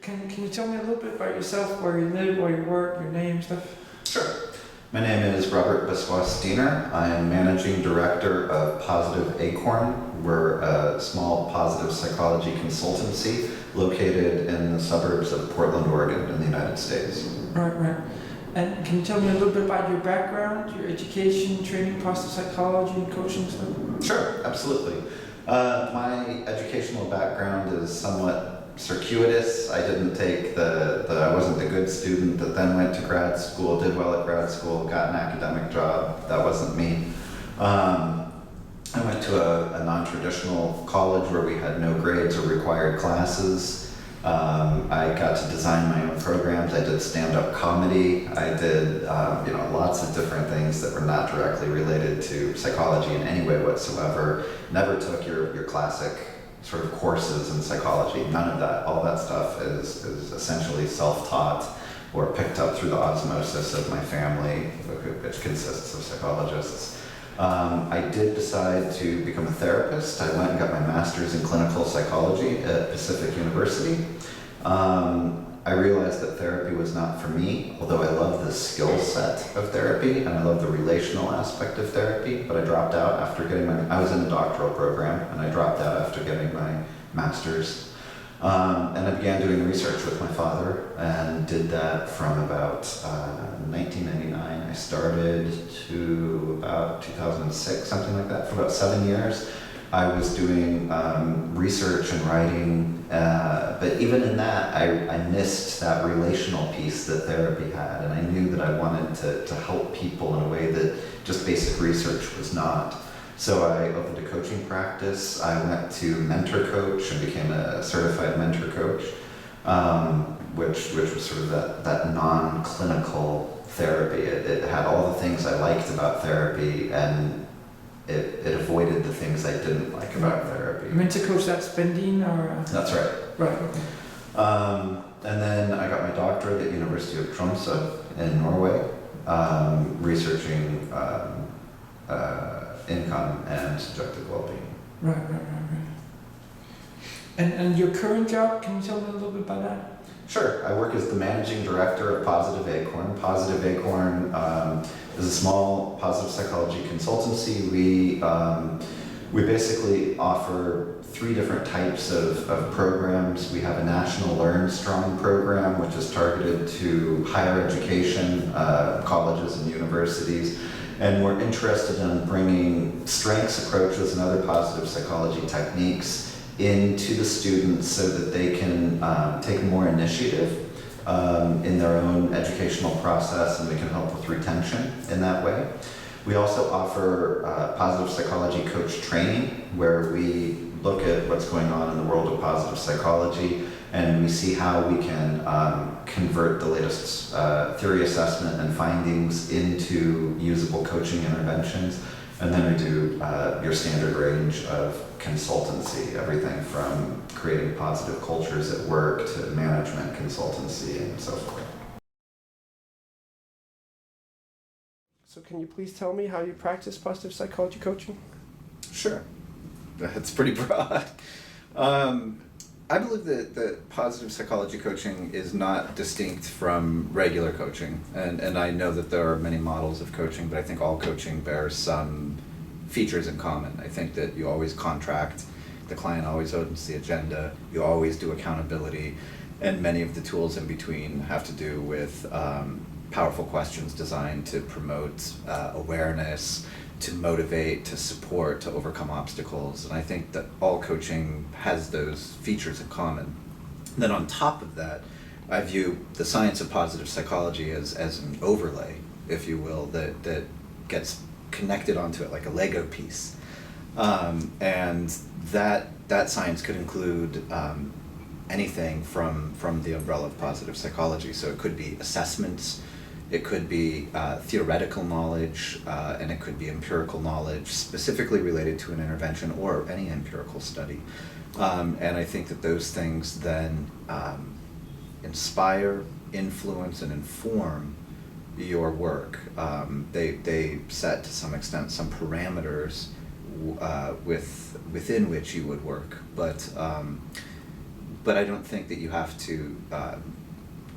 Can you tell me a little bit about yourself, where you live, where you work, your name, stuff? Sure. My name is Robert Biswas-Diener. I am Managing Director of Positive Acorn. We're a small positive psychology consultancy located in the suburbs of Portland, Oregon in the United States. Right. And can you tell me a little bit about your background, your education, training, positive psychology, and coaching stuff? Sure, absolutely. My educational background is somewhat circuitous. I didn't take I wasn't the good student that then went to grad school, did well at grad school, got an academic job. That wasn't me. I went to a non-traditional college where we had no grades or required classes. I got to design my own programs. I did stand-up comedy. I did lots of different things that were not directly related to psychology in any way whatsoever. Never took your classic sort of courses in psychology. None of that. All that stuff is essentially self-taught or picked up through the osmosis of my family, which consists of psychologists. I did decide to become a therapist. I went and got my master's in clinical psychology at Pacific University. I realized that therapy was not for me, although I love the skill set of therapy and I love the relational aspect of therapy, but I dropped out after I was in a doctoral program and I dropped out after getting my master's. And I began doing research with my father and did that from about 1999. I started to about 2006, something like that, for about 7 years. I was doing research and writing, but even in that, I missed that relational piece that therapy had, and I knew that I wanted to help people in a way that just basic research was not. So I opened a coaching practice. I went to mentor coach and became a certified mentor coach, which was sort of that non-clinical therapy. It had all the things I liked about therapy, and it avoided the things I didn't like about therapy. Mentor coach, that's Bendine or? That's right. Right, okay. And then I got my doctorate at University of Tromsø in Norway, researching income and subjective well-being. Right. And your current job, can you tell me a little bit about that? Sure. I work as the managing director of Positive Acorn. Positive Acorn is a small positive psychology consultancy. We basically offer 3 different types of programs. We have a National Learn Strong program, which is targeted to higher education, colleges and universities. And we're interested in bringing strengths approaches and other positive psychology techniques into the students so that they can take more initiative in their own educational process, and we can help with retention in that way. We also offer positive psychology coach training, where we look at what's going on in the world of positive psychology, and we see how we can convert the latest theory assessment and findings into usable coaching interventions. And then we do your standard range of consultancy, everything from creating positive cultures at work to management consultancy and so forth. So can you please tell me how you practice positive psychology coaching? Sure. That's pretty broad. I believe that positive psychology coaching is not distinct from regular coaching. And I know that there are many models of coaching, but I think all coaching bears some features in common. I think that you always contract, the client always owns the agenda, you always do accountability, and many of the tools in between have to do with powerful questions designed to promote awareness, to motivate, to support, to overcome obstacles. And I think that all coaching has those features in common. Then on top of that, I view the science of positive psychology as an overlay, if you will, that gets connected onto it like a Lego piece. And that science could include anything from the umbrella of positive psychology. So it could be assessments, it could be theoretical knowledge, and it could be empirical knowledge specifically related to an intervention or any empirical study. And I think that those things then inspire, influence, and inform your work. They set to some extent some parameters within which you would work, but but I don't think that you have to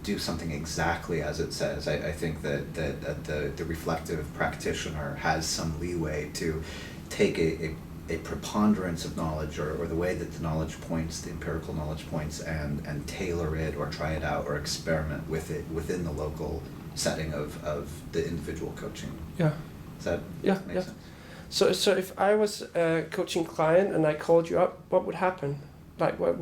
do something exactly as it says. I think that the reflective practitioner has some leeway to take a preponderance of knowledge or the way that the knowledge points, the empirical knowledge points, and tailor it or try it out or experiment with it within the local setting of the individual coaching. Yeah. Does that make sense? So if I was a coaching client and I called you up, what would happen? Like what?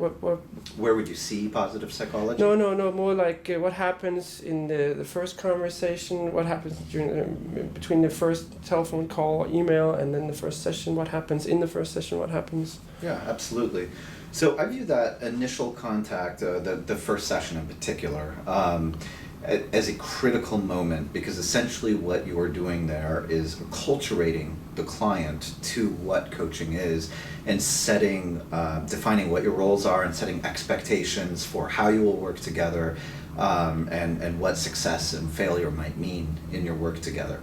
Where would you see positive psychology? No. More like what happens in the first conversation. What happens between the first telephone call or email and then the first session? What happens in the first session? What happens? Yeah, absolutely. So I view that initial contact, the first session in particular, as a critical moment, because essentially what you are doing there is acculturating the client to what coaching is and setting, defining what your roles are and setting expectations for how you will work together, and what success and failure might mean in your work together.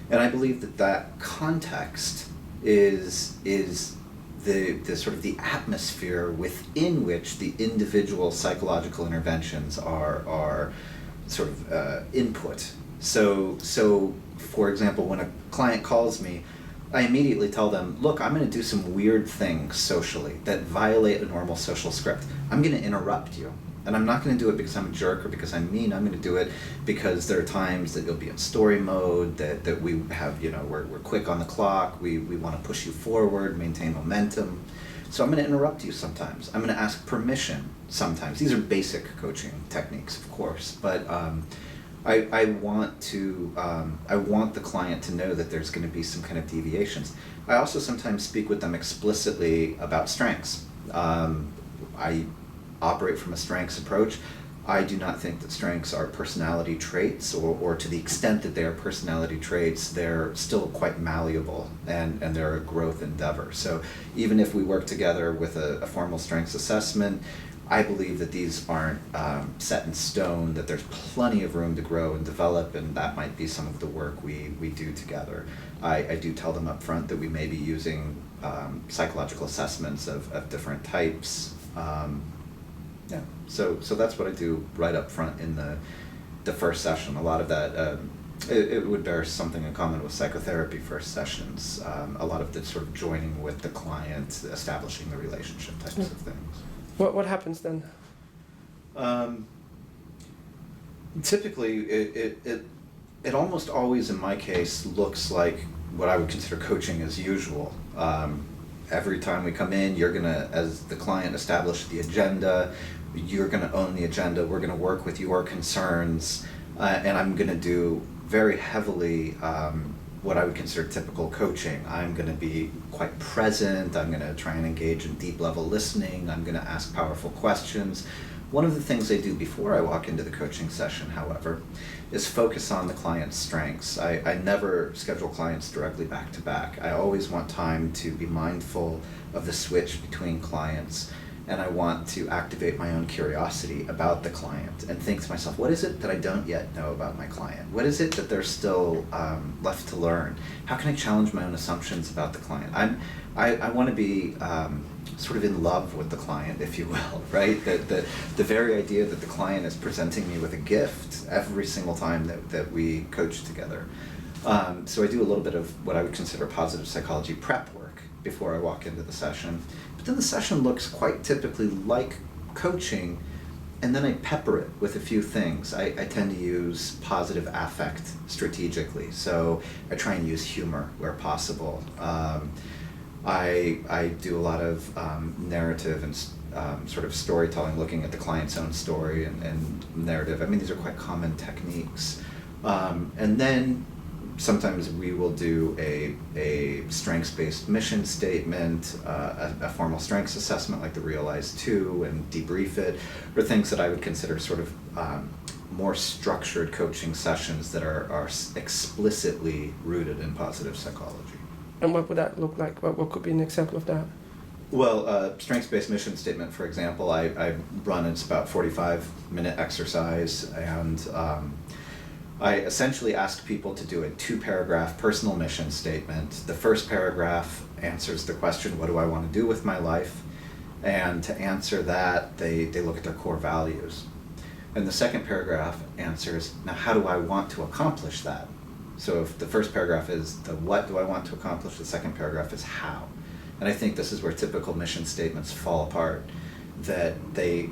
And I believe that context is the sort of the atmosphere within which the individual psychological interventions are sort of input. So for example, when a client calls me, I immediately tell them, look, I'm going to do some weird things socially that violate a normal social script. I'm going to interrupt you. And I'm not going to do it because I'm a jerk or because I'm mean. I'm going to do it because there are times that you'll be in story mode, that we have, we're quick on the clock, we want to push you forward, maintain momentum. So I'm going to interrupt you sometimes. I'm going to ask permission sometimes. These are basic coaching techniques, of course, but I want the client to know that there's going to be some kind of deviations. I also sometimes speak with them explicitly about strengths. I operate from a strengths approach. I do not think that strengths are personality traits, or to the extent that they are personality traits, they're still quite malleable and they're a growth endeavor. So even if we work together with a formal strengths assessment, I believe that these aren't set in stone, that there's plenty of room to grow and develop, and that might be some of the work we do together. I do tell them up front that we may be using psychological assessments of different types. Yeah, so that's what I do right up front in the first session. A lot of that, it would bear something in common with psychotherapy first sessions. A lot of the sort of joining with the client, establishing the relationship types of things. What happens then? Typically, it almost always, in my case, looks like what I would consider coaching as usual. Every time we come in, you're gonna, as the client, establish the agenda. You're gonna own the agenda. We're gonna work with your concerns, and I'm gonna do very heavily what I would consider typical coaching. I'm gonna be quite present. I'm gonna try and engage in deep level listening. I'm gonna ask powerful questions. One of the things I do before I walk into the coaching session, however, is focus on the client's strengths. I never schedule clients directly back to back. I always want time to be mindful of the switch between clients, and I want to activate my own curiosity about the client and think to myself, what is it that I don't yet know about my client? What is it that there's still left to learn? How can I challenge my own assumptions about the client? I want to be sort of in love with the client, if you will, right? The very idea that the client is presenting me with a gift every single time that we coach together. So I do a little bit of what I would consider positive psychology prep work before I walk into the session. But then the session looks quite typically like coaching, and then I pepper it with a few things. I tend to use positive affect strategically, so I try and use humor where possible. I do a lot of narrative and sort of storytelling, looking at the client's own story and narrative. I mean, these are quite common techniques. And then sometimes we will do a strengths-based mission statement, a formal strengths assessment like the Realize 2, and debrief it, or things that I would consider sort of more structured coaching sessions that are explicitly rooted in positive psychology. And what would that look like? What could be an example of that? Well, strengths-based mission statement, for example, I run, it's about 45-minute exercise, and I essentially ask people to do a 2-paragraph personal mission statement. The first paragraph answers the question, what do I want to do with my life? And to answer that, they look at their core values. And the second paragraph answers, now how do I want to accomplish that? So if the first paragraph is the what do I want to accomplish, the second paragraph is how. And I think this is where typical mission statements fall apart, that they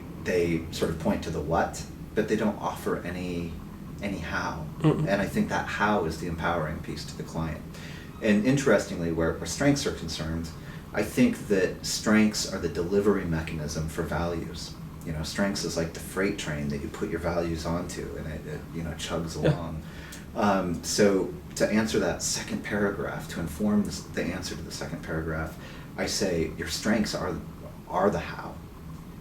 sort of point to the what, but they don't offer any how. Mm-mm. And I think that how is the empowering piece to the client. And interestingly, where strengths are concerned, I think that strengths are the delivery mechanism for values. You know, strengths is like the freight train that you put your values onto, and it chugs along. So to answer that second paragraph, to inform the answer to the second paragraph, I say your strengths are the how.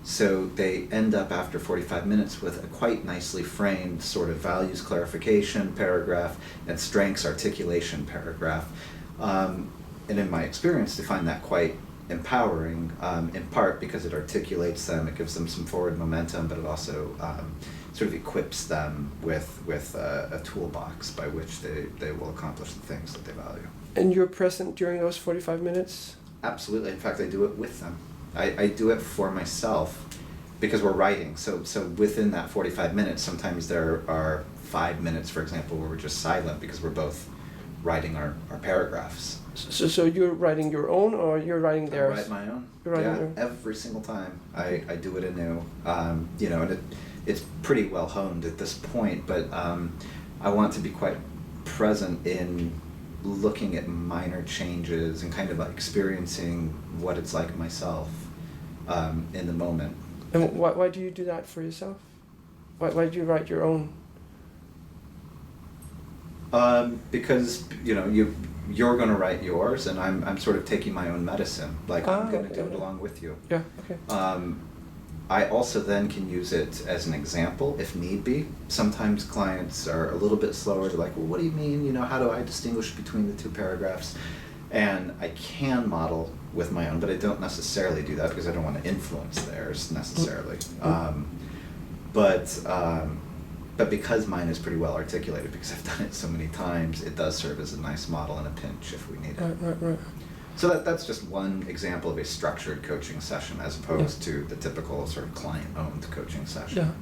So they end up after 45 minutes with a quite nicely framed sort of values clarification paragraph and strengths articulation paragraph. And in my experience, they find that quite empowering, in part because it articulates them, it gives them some forward momentum, but it also sort of equips them with a toolbox by which they will accomplish the things that they value. And you're present during those 45 minutes? Absolutely. In fact, I do it with them. I do it for myself because we're writing. So within that 45 minutes, sometimes there are 5 minutes, for example, where we're just silent because we're both writing our paragraphs. So you're writing your own, or you're writing theirs? I write my own. You're writing yeah, your own. every single time I do it anew. And it's pretty well honed at this point, but I want to be quite present in looking at minor changes and kind of like experiencing what it's like myself in the moment. And why do you do that for yourself? Why do you write your own? Because you're going to write yours, and I'm sort of taking my own medicine. Like I'm going to do it along with you. Yeah. Okay. I also then can use it as an example if need be. Sometimes clients are a little bit slower to like, well, what do you mean? How do I distinguish between the two paragraphs? And I can model with my own, but I don't necessarily do that because I don't want to influence theirs necessarily. But because mine is pretty well articulated, because I've done it so many times, it does serve as a nice model in a pinch if we need it. Right. So that's just one example of a structured coaching session as opposed to the typical sort of client-owned coaching session. Yeah.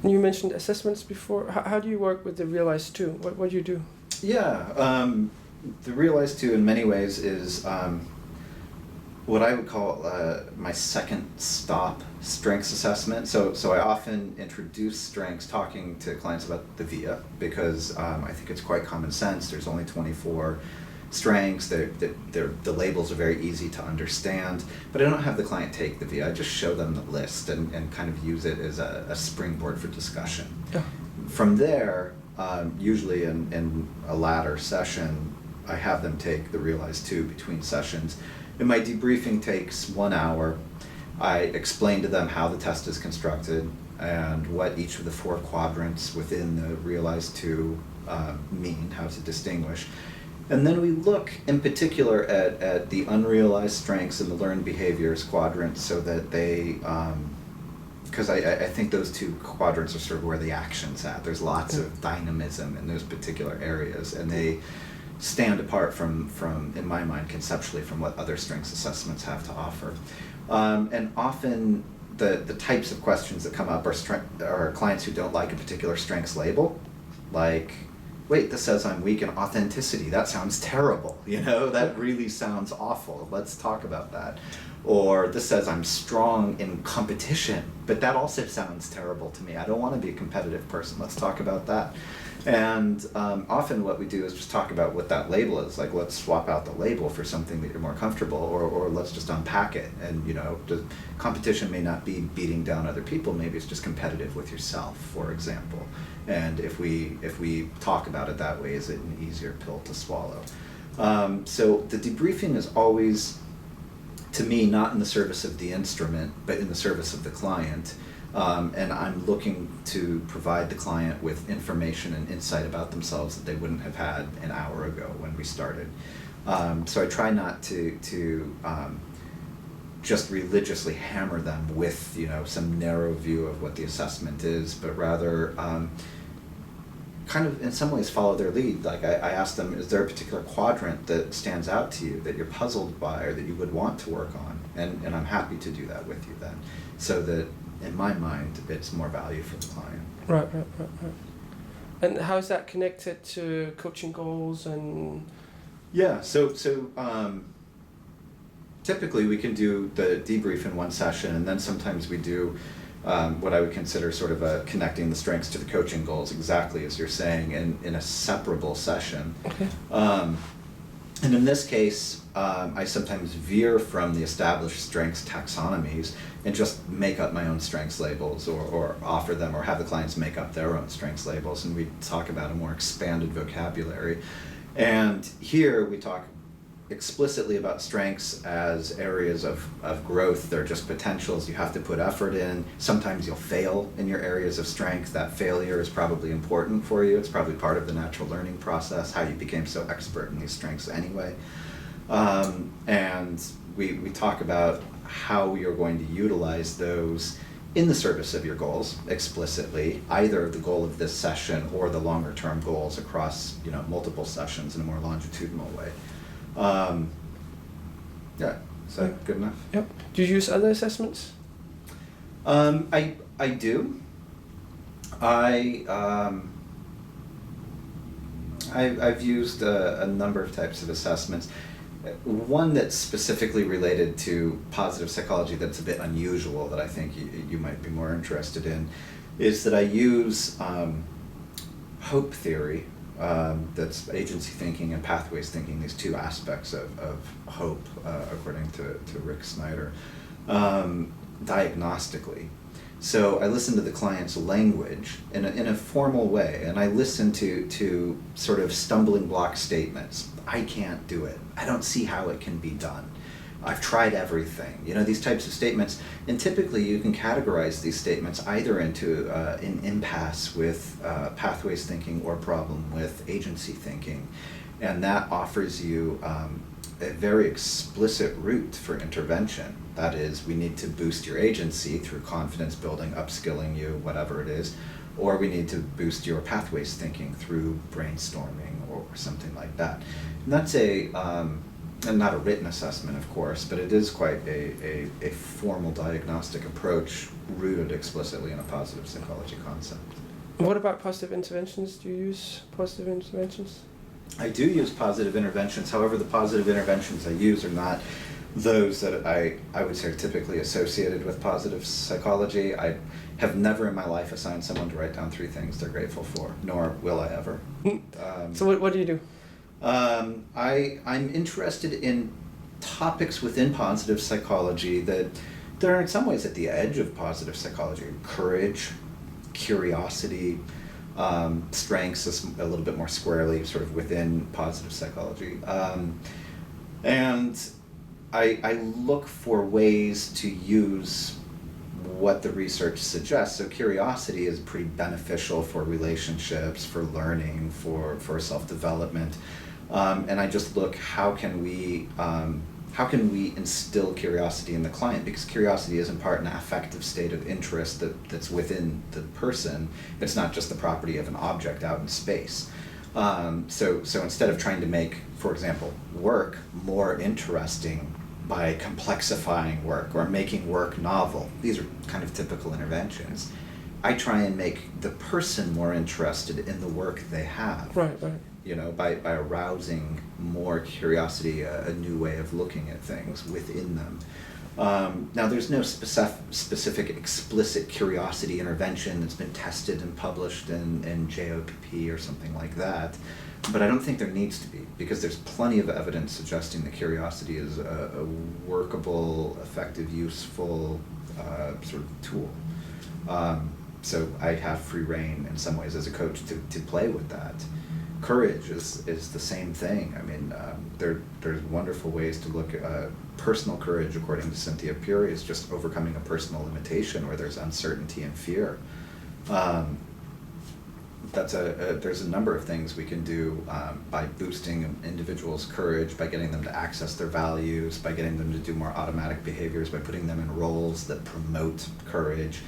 And you mentioned assessments before. How do you work with the Realize 2? What do you do? Yeah, the Realize 2 in many ways is what I would call my second stop strengths assessment. So I often introduce strengths talking to clients about the VIA because I think it's quite common sense. There's only 24 strengths. The labels are very easy to understand, but I don't have the client take the VIA. I just show them the list and kind of use it as a springboard for discussion. Yeah. From there, usually in a latter session, I have them take the Realize 2 between sessions. And my debriefing takes 1 hour. I explain to them how the test is constructed and what each of the 4 quadrants within the Realize 2 mean, how to distinguish. And then we look in particular at the unrealized strengths and the learned behaviors quadrants so that they, because I think those 2 quadrants are sort of where the action's at. There's lots of dynamism in those particular areas, and they stand apart from, in my mind, conceptually from what other strengths assessments have to offer. And often the types of questions that come up are clients who don't like a particular strengths label, like, wait, this says I'm weak in authenticity. That sounds terrible. That really sounds awful. Let's talk about that. Or this says I'm strong in competition, but that also sounds terrible to me. I don't want to be a competitive person. Let's talk about that. And often what we do is just talk about what that label is. Like, let's swap out the label for something that you're more comfortable, or let's just unpack it. And, competition may not be beating down other people. Maybe it's just competitive with yourself, for example. And if we talk about it that way, is it an easier pill to swallow? So the debriefing is always, to me, not in the service of the instrument, but in the service of the client. And I'm looking to provide the client with information and insight about themselves that they wouldn't have had an hour ago when we started. So I try not to just religiously hammer them with some narrow view of what the assessment is, but rather kind of in some ways follow their lead. Like I ask them, is there a particular quadrant that stands out to you that you're puzzled by or that you would want to work on? And I'm happy to do that with you then, so that in my mind it's more value for the client. Right. And how is that connected to coaching goals and? Yeah, so typically we can do the debrief in one session, and then sometimes we do what I would consider sort of a connecting the strengths to the coaching goals, exactly as you're saying, in a separable session. Okay. And in this case, I sometimes veer from the established strengths taxonomies and just make up my own strengths labels, or offer them, or have the clients make up their own strengths labels, and we talk about a more expanded vocabulary. And here we talk explicitly about strengths as areas of growth. They're just potentials. You have to put effort in. Sometimes you'll fail in your areas of strength. That failure is probably important for you. It's probably part of the natural learning process, how you became so expert in these strengths anyway. And we talk about how we are going to utilize those in the service of your goals explicitly, either the goal of this session or the longer term goals across, multiple sessions in a more longitudinal way. Yeah, is that good enough? Yep. Do you use other assessments? I do. I've used a number of types of assessments. One that's specifically related to positive psychology that's a bit unusual, that I think you might be more interested in, is that I use hope theory, that's agency thinking and pathways thinking, these two aspects of hope, according to Rick Snyder, diagnostically. So I listen to the client's language in a formal way, and I listen to sort of stumbling block statements. I can't do it. I don't see how it can be done. I've tried everything. These types of statements, and typically you can categorize these statements either into an impasse with pathways thinking or problem with agency thinking, and that offers you a very explicit route for intervention. That is, we need to boost your agency through confidence building, upskilling you, whatever it is, or we need to boost your pathways thinking through brainstorming or something like that. And that's and not a written assessment, of course, but it is quite a formal diagnostic approach rooted explicitly in a positive psychology concept. What about positive interventions? Do you use positive interventions? I do use positive interventions. However, the positive interventions I use are not those that I would say are typically associated with positive psychology. I have never in my life assigned someone to write down 3 things they're grateful for, nor will I ever. So what do you do? I'm interested in topics within positive psychology that are in some ways at the edge of positive psychology. Courage, curiosity, strengths is a little bit more squarely sort of within positive psychology. And I look for ways to use what the research suggests. So curiosity is pretty beneficial for relationships, for learning, for self-development. And I just look, how can we instill curiosity in the client? Because curiosity is in part an affective state of interest that's within the person. It's not just the property of an object out in space. So instead of trying to make, for example, work more interesting by complexifying work or making work novel, these are kind of typical interventions, I try and make the person more interested in the work they have. Right. By arousing more curiosity, a new way of looking at things within them. Now, there's no specific explicit curiosity intervention that's been tested and published in JOPP or something like that, but I don't think there needs to be, because there's plenty of evidence suggesting that curiosity is a workable, effective, useful sort of tool. So I have free rein in some ways as a coach to play with that. Courage is the same thing. I mean, there's wonderful ways to look at personal courage, according to Cynthia Puri, is just overcoming a personal limitation where there's uncertainty and fear. There's a number of things we can do by boosting an individual's courage, by getting them to access their values, by getting them to do more automatic behaviors, by putting them in roles that promote courage.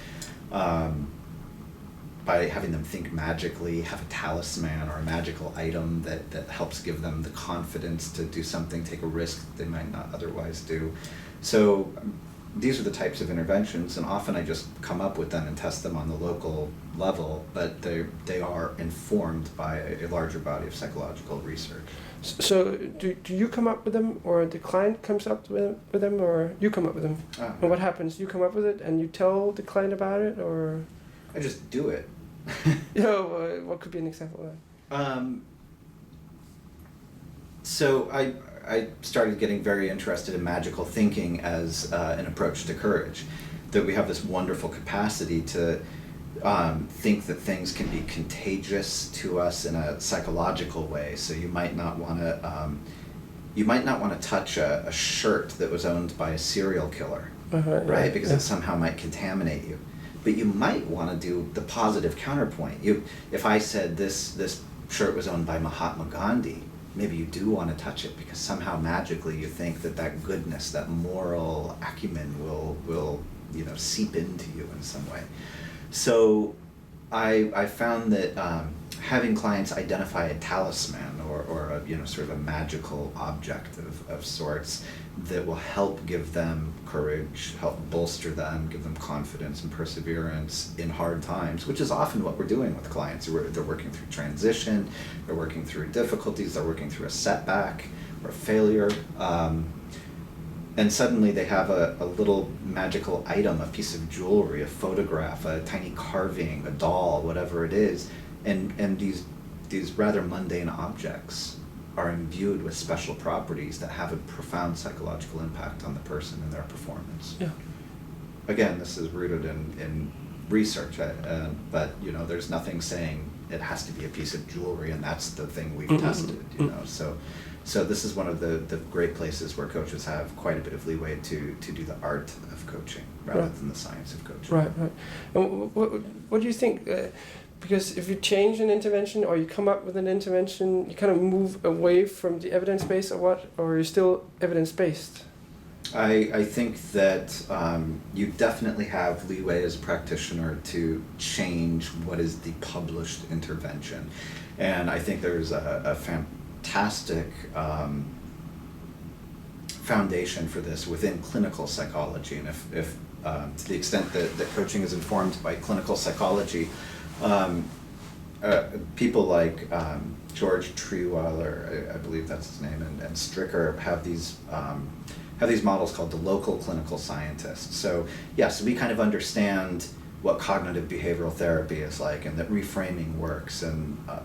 by having them think magically, have a talisman or a magical item that helps give them the confidence to do something, take a risk that they might not otherwise do. So these are the types of interventions, and often I just come up with them and test them on the local level, but they are informed by a larger body of psychological research. So do you come up with them, or the client comes up with them, or you come up with them? And what happens? You come up with it and you tell the client about it, or? I just do it. What could be an example of that? So I started getting very interested in magical thinking as an approach to courage. That we have this wonderful capacity to think that things can be contagious to us in a psychological way. So you might not want to touch a shirt that was owned by a serial killer, right? Because it somehow might contaminate you. But you might want to do the positive counterpoint. If I said this shirt was owned by Mahatma Gandhi, maybe you do want to touch it because somehow magically you think that goodness, that moral acumen will seep into you in some way. So I found that having clients identify a talisman or a sort of a magical object of sorts that will help give them courage, help bolster them, give them confidence and perseverance in hard times, which is often what we're doing with clients. They're working through transition, they're working through difficulties, they're working through a setback or a failure. And suddenly they have a little magical item, a piece of jewelry, a photograph, a tiny carving, a doll, whatever it is. And these rather mundane objects are imbued with special properties that have a profound psychological impact on the person and their performance. Yeah. Again, this is rooted in research, but there's nothing saying it has to be a piece of jewelry and that's the thing we've tested. So this is one of the great places where coaches have quite a bit of leeway to do the art of coaching rather than the science of coaching. Right. And what do you think? Because if you change an intervention or you come up with an intervention, you kind of move away from the evidence-based or you're still evidence-based? I think that you definitely have leeway as a practitioner to change what is the published intervention. And I think there's a fantastic foundation for this within clinical psychology. And if to the extent that coaching is informed by clinical psychology, people like George Trewiler, I believe that's his name, and Stricker have these models called the local clinical scientist. So yes, we kind of understand what cognitive behavioral therapy is like and that reframing works,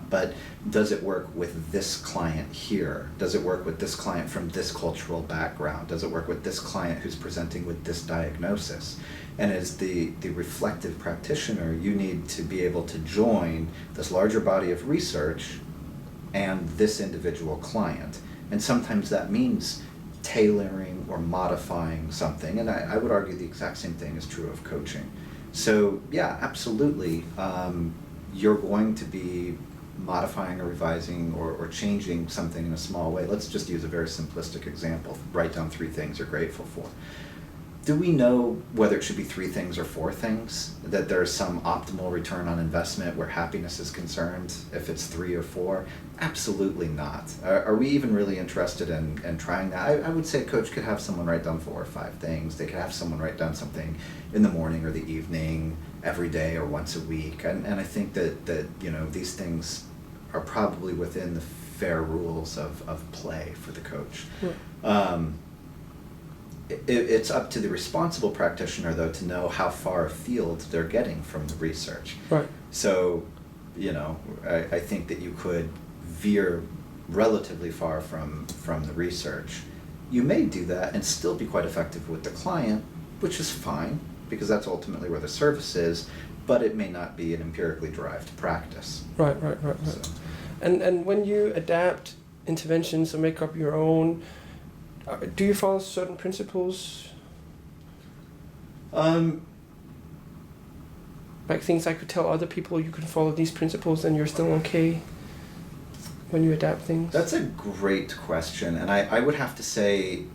but does it work with this client here? Does it work with this client from this cultural background? Does it work with this client who's presenting with this diagnosis? And as the reflective practitioner, you need to be able to join this larger body of research and this individual client. And sometimes that means tailoring or modifying something, and I would argue the exact same thing is true of coaching. So yeah, absolutely, you're going to be modifying or revising or changing something in a small way. Let's just use a very simplistic example. Write down 3 things you're grateful for. Do we know whether it should be 3 things or 4 things? That there's some optimal return on investment where happiness is concerned if it's 3 or 4? Absolutely not. Are we even really interested in trying that? I would say a coach could have someone write down 4 or 5 things. They could have someone write down something in the morning or the evening, every day or once a week. And I think that these things are probably within the fair rules of play for the coach. Yeah. It's up to the responsible practitioner, though, to know how far afield they're getting from the research. Right. So, I think that you could veer relatively far from the research. You may do that and still be quite effective with the client, which is fine, because that's ultimately where the service is, but it may not be an empirically derived practice. Right. So. And when you adapt interventions or make up your own, do you follow certain principles? Like things I could tell other people you can follow these principles and you're still okay when you adapt things? That's a great question, and I would have to say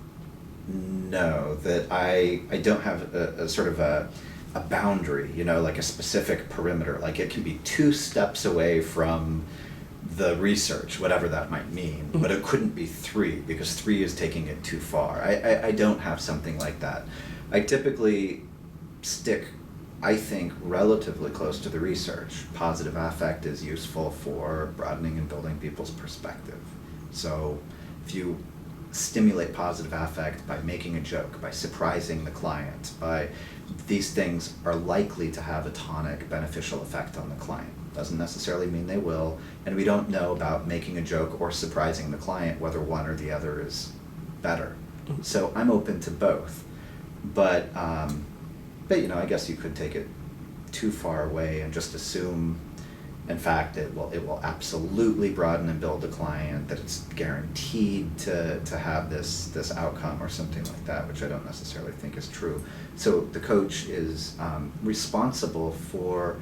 no, that I don't have a sort of a a boundary, like a specific perimeter. Like it can be 2 steps away from the research, whatever that might mean, but it couldn't be 3 because 3 is taking it too far. I don't have something like that. I typically stick, I think, relatively close to the research. Positive affect is useful for broadening and building people's perspective. So if you stimulate positive affect by making a joke, by surprising the client, these things are likely to have a tonic beneficial effect on the client. Doesn't necessarily mean they will, and we don't know about making a joke or surprising the client whether one or the other is better. So I'm open to both, but I guess you could take it too far away and just assume, in fact, it will absolutely broaden and build the client, that it's guaranteed to have this outcome or something like that, which I don't necessarily think is true. So the coach is responsible for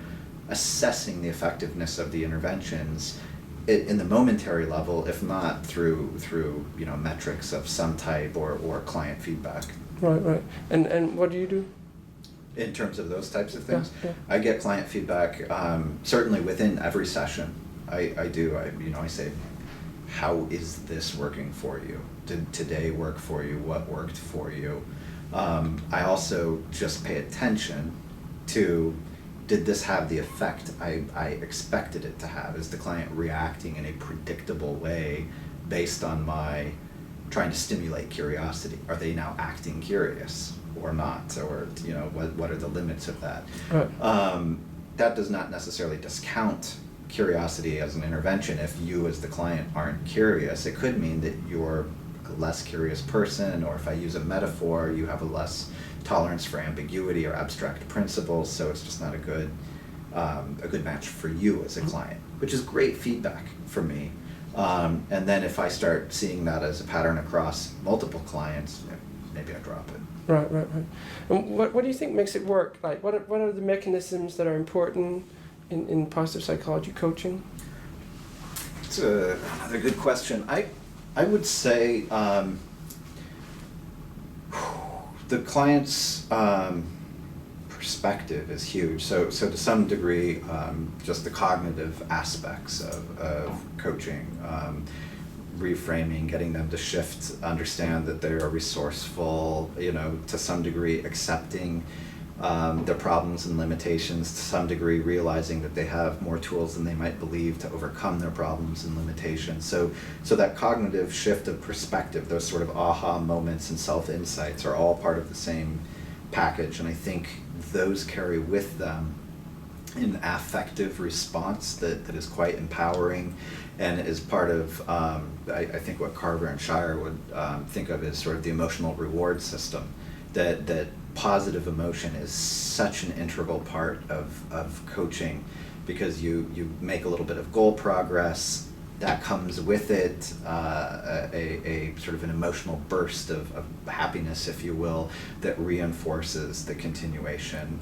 assessing the effectiveness of the interventions in the momentary level, if not through metrics of some type or client feedback. Right. And what do you do? In terms of those types of things, Yeah. I get client feedback certainly within every session. I do. I say, how is this working for you? Did today work for you? What worked for you? I also just pay attention to, did this have the effect I expected it to have? Is the client reacting in a predictable way based on my trying to stimulate curiosity? Are they now acting curious or not? Or what are the limits of that? Right. That does not necessarily discount curiosity as an intervention. If you as the client aren't curious, it could mean that you're a less curious person, or if I use a metaphor, you have a less tolerance for ambiguity or abstract principles, so it's just not a good match for you as a client, which is great feedback for me. And then if I start seeing that as a pattern across multiple clients, maybe I drop it. Right. And what do you think makes it work? Like, what are the mechanisms that are important in positive psychology coaching? It's another good question. I would say the client's perspective is huge. So to some degree, just the cognitive aspects of coaching, reframing, getting them to shift, understand that they're resourceful, to some degree accepting their problems and limitations, to some degree realizing that they have more tools than they might believe to overcome their problems and limitations. So that cognitive shift of perspective, those sort of aha moments and self-insights are all part of the same package, and I think those carry with them an affective response that is quite empowering and is part of, I think, what Carver and Shire would think of as sort of the emotional reward system, that positive emotion is such an integral part of coaching, because you make a little bit of goal progress, that comes with it a sort of an emotional burst of happiness, if you will, that reinforces the continuation.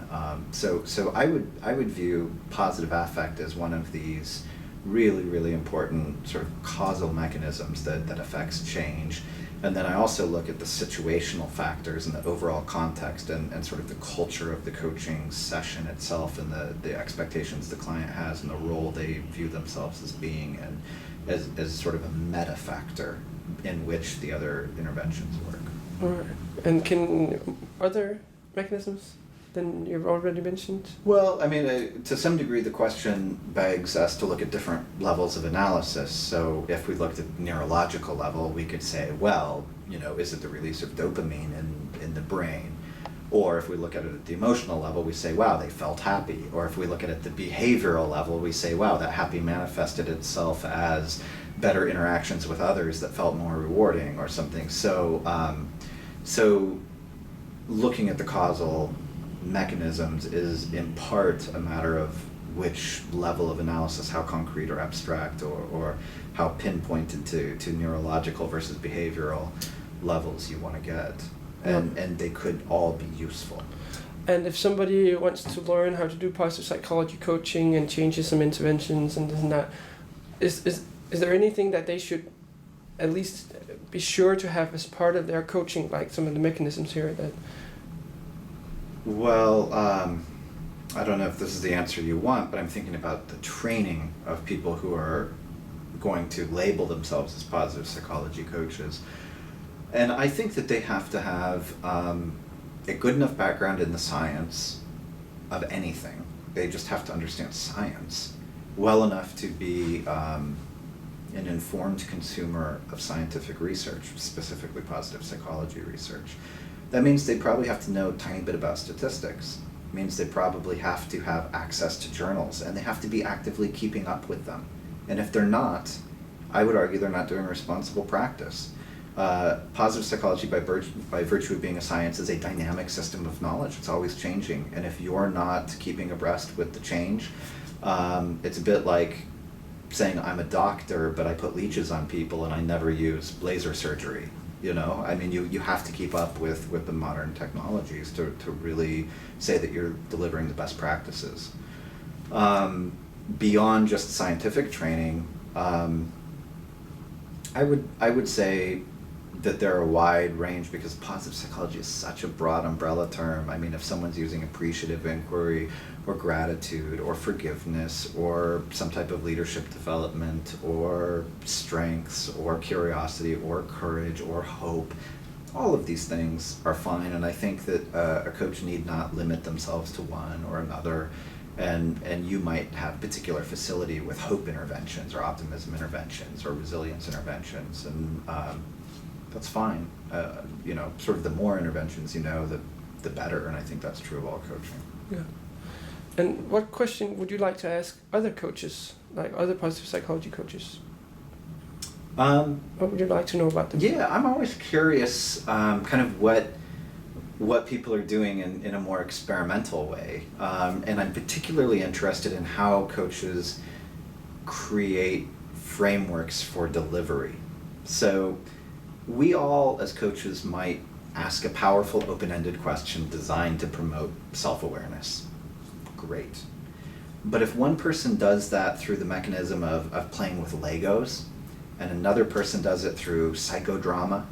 So I would view positive affect as one of these really, really important sort of causal mechanisms that affects change. And then I also look at the situational factors and the overall context and sort of the culture of the coaching session itself, and the expectations the client has and the role they view themselves as being, and as sort of a meta factor in which the other interventions work. All right. And can other mechanisms than you've already mentioned? Well, I mean, to some degree, the question begs us to look at different levels of analysis. So if we looked at neurological level, we could say, well, is it the release of dopamine in the brain? Or if we look at it at the emotional level, we say, wow, they felt happy. Or if we look at it at the behavioral level, we say, wow, that happy manifested itself as better interactions with others that felt more rewarding or something. So looking at the causal mechanisms is in part a matter of which level of analysis, how concrete or abstract or how pinpointed to neurological versus behavioral levels you want to get. And they could all be useful. And if somebody wants to learn how to do positive psychology coaching and changes some interventions and this and that, is there anything that they should at least be sure to have as part of their coaching, like some of the mechanisms here that... Well, I don't know if this is the answer you want, but I'm thinking about the training of people who are going to label themselves as positive psychology coaches. And I think that they have to have a good enough background in the science of anything. They just have to understand science well enough to be an informed consumer of scientific research, specifically positive psychology research. That means they probably have to know a tiny bit about statistics. It means they probably have to have access to journals, and they have to be actively keeping up with them. And if they're not, I would argue they're not doing responsible practice. Positive psychology, by virtue of being a science, is a dynamic system of knowledge. It's always changing. And if you're not keeping abreast with the change, it's a bit like saying I'm a doctor, but I put leeches on people and I never use laser surgery. You know, I mean, you have to keep up with the modern technologies to really say that you're delivering the best practices. Beyond just scientific training, I would say that there are a wide range, because positive psychology is such a broad umbrella term. I mean, if someone's using appreciative inquiry or gratitude or forgiveness or some type of leadership development or strengths or curiosity or courage or hope, all of these things are fine. And I think that a coach need not limit themselves to one or another. And you might have particular facility with hope interventions or optimism interventions or resilience interventions, and that's fine. You know, sort of the more interventions you know, the better, and I think that's true of all coaching. Yeah. And what question would you like to ask other coaches, like other positive psychology coaches? What would you like to know about them? Yeah, I'm always curious, kind of what people are doing in a more experimental way, and I'm particularly interested in how coaches create frameworks for delivery. So we all, as coaches, might ask a powerful open-ended question designed to promote self-awareness. Great. But if one person does that through the mechanism of playing with Legos, and another person does it through psychodrama,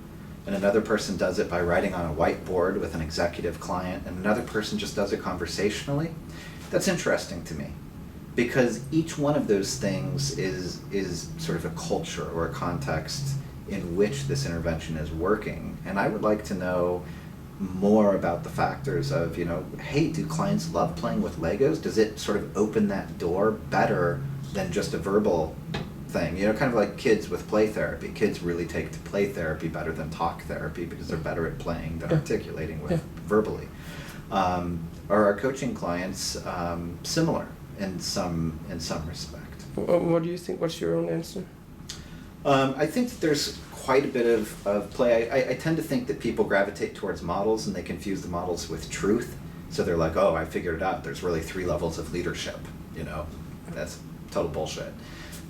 and another person does it by writing on a whiteboard with an executive client, and another person just does it conversationally, that's interesting to me. Because each one of those things is sort of a culture or a context in which this intervention is working. And I would like to know more about the factors of, you know, hey, do clients love playing with Legos? Does it sort of open that door better than just a verbal thing? You know, kind of like kids with play therapy. Kids really take to play therapy better than talk therapy because they're better at playing than articulating with verbally. Are our coaching clients similar in some respect? What do you think? What's your own answer? I think that there's quite a bit of play. I tend to think that people gravitate towards models and they confuse the models with truth. So they're like, oh, I figured it out. There's really 3 levels of leadership. You know, that's total bullshit.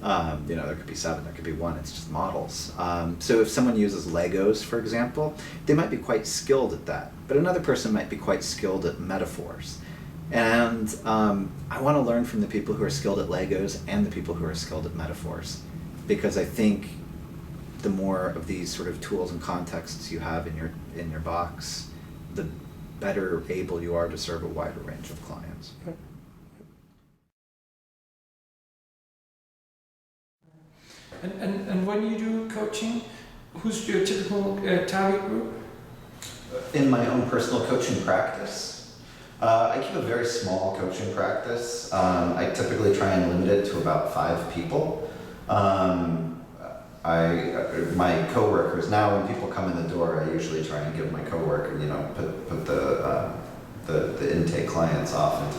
You know, there could be 7, there could be 1. It's just models. So if someone uses Legos, for example, they might be quite skilled at that. But another person might be quite skilled at metaphors. And I want to learn from the people who are skilled at Legos and the people who are skilled at metaphors. Because I think the more of these sort of tools and contexts you have in your box, the better able you are to serve a wider range of clients. And when you do coaching, who's your typical target group? In my own personal coaching practice, I keep a very small coaching practice. I typically try and limit it to about 5 people. My coworkers, now when people come in the door, I usually try and give my coworker, you know, put the intake clients off into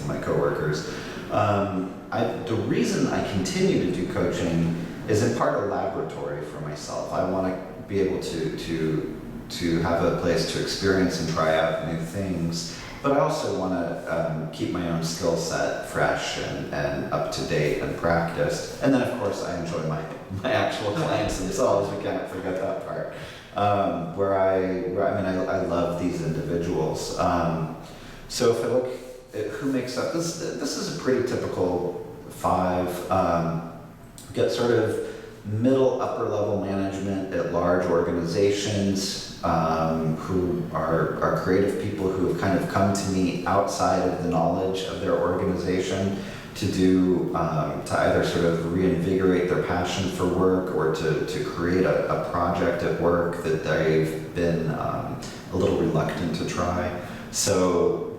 my coworkers. The reason I continue to do coaching is in part a laboratory for myself. I want to be able to have a place to experience and try out new things. But I also want to keep my own skill set fresh and up to date and practiced. And then, of course, I enjoy my actual clients themselves. We can't forget that part. I love these individuals. So if I look at who makes up this is a pretty typical 5. Get sort of middle upper level management at large organizations. who are creative people who have kind of come to me outside of the knowledge of their organization to do, to either sort of reinvigorate their passion for work or to create a project at work that they've been a little reluctant to try. So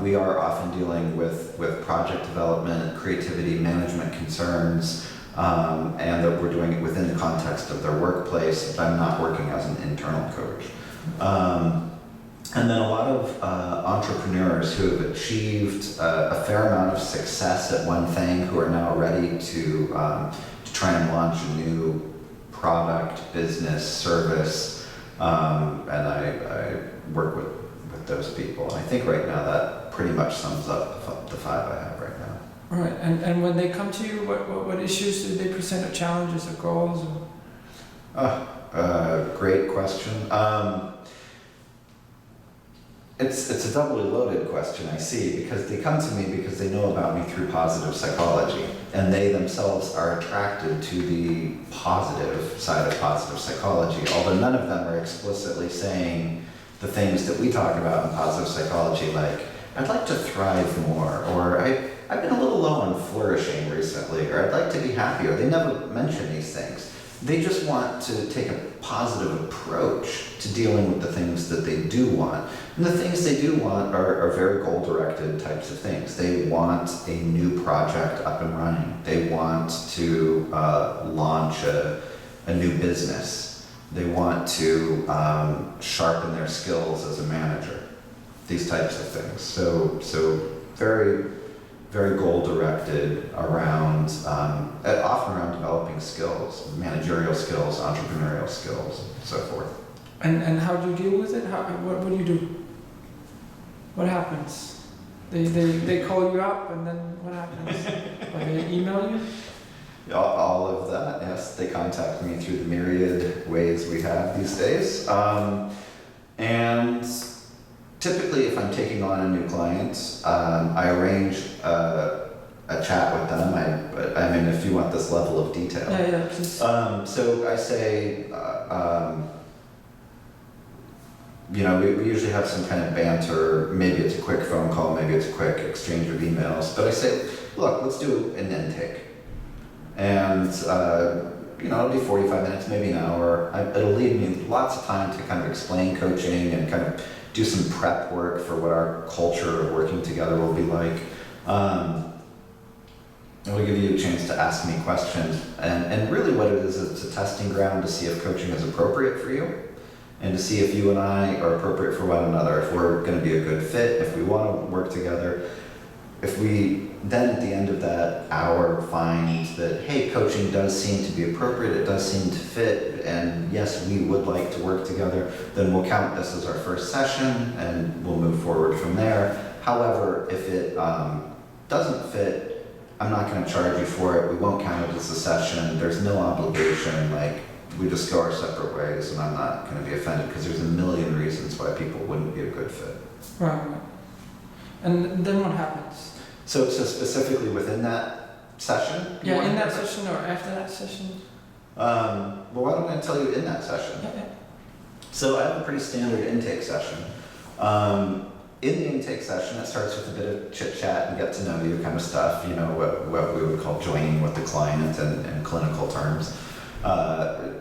we are often dealing with project development, creativity, management concerns, and that we're doing it within the context of their workplace, but I'm not working as an internal coach. And then a lot of entrepreneurs who have achieved a fair amount of success at one thing, who are now ready to try and launch a new product, business, service, and I work with those people. And I think right now that pretty much sums up the 5 I have right now. All right, and when they come to you, what issues do they present, or challenges or goals? Great question. It's a doubly loaded question, I see, because they come to me because they know about me through positive psychology, and they themselves are attracted to the positive side of positive psychology, although none of them are explicitly saying the things that we talk about in positive psychology, like, I'd like to thrive more, or I've been a little low on flourishing recently, or I'd like to be happier. They never mention these things. They just want to take a positive approach to dealing with the things that they do want. And the things they do want are very goal-directed types of things. They want a new project up and running. They want to launch a new business. They want to sharpen their skills as a manager. These types of things. So very, very goal-directed around, often around developing skills, managerial skills, entrepreneurial skills, and so forth. And how do you deal with it? What do you do? What happens? They call you up, and then what happens? Or they email you? All of that, yes. They contact me through the myriad ways we have these days. And typically, if I'm taking on a new client, I arrange a chat with them. I mean, if you want this level of detail. Yeah, please. So I say, you know, we usually have some kind of banter. Maybe it's a quick phone call, maybe it's a quick exchange of emails. But I say, look, let's do an intake. And, you know, it'll be 45 minutes, maybe an hour. It'll leave me lots of time to kind of explain coaching and kind of do some prep work for what our culture of working together will be like. And we'll give you a chance to ask me questions. And really what it is, it's a testing ground to see if coaching is appropriate for you and to see if you and I are appropriate for one another, if we're going to be a good fit, if we want to work together. If we then at the end of that hour find that, hey, coaching does seem to be appropriate, it does seem to fit, and yes, we would like to work together, then we'll count this as our first session and we'll move forward from there. However, if it doesn't fit, I'm not going to charge you for it. We won't count it as a session. There's no obligation. Like, we just go our separate ways, and I'm not going to be offended because there's a million reasons why people wouldn't be a good fit. Right. And then what happens? So specifically within that session? Yeah, in that session or after that session? Well, why don't I tell you in that session? Yeah. So I have a pretty standard intake session. In the intake session, it starts with a bit of chit-chat and get to know you kind of stuff, you know, what we would call joining with the client in clinical terms.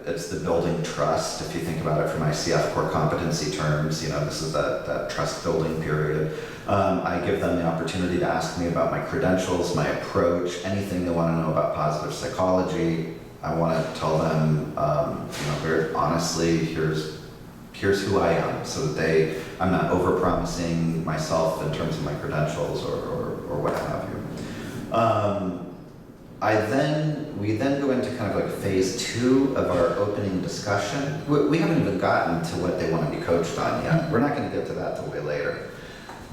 It's the building trust, if you think about it from ICF core competency terms, you know, this is that trust building period. I give them the opportunity to ask me about my credentials, my approach, anything they want to know about positive psychology. I want to tell them, you know, very honestly, here's who I am, so that I'm not over-promising myself in terms of my credentials or what have you. We then go into kind of like phase 2 of our opening discussion. We haven't even gotten to what they want to be coached on yet. We're not going to get to that till way later.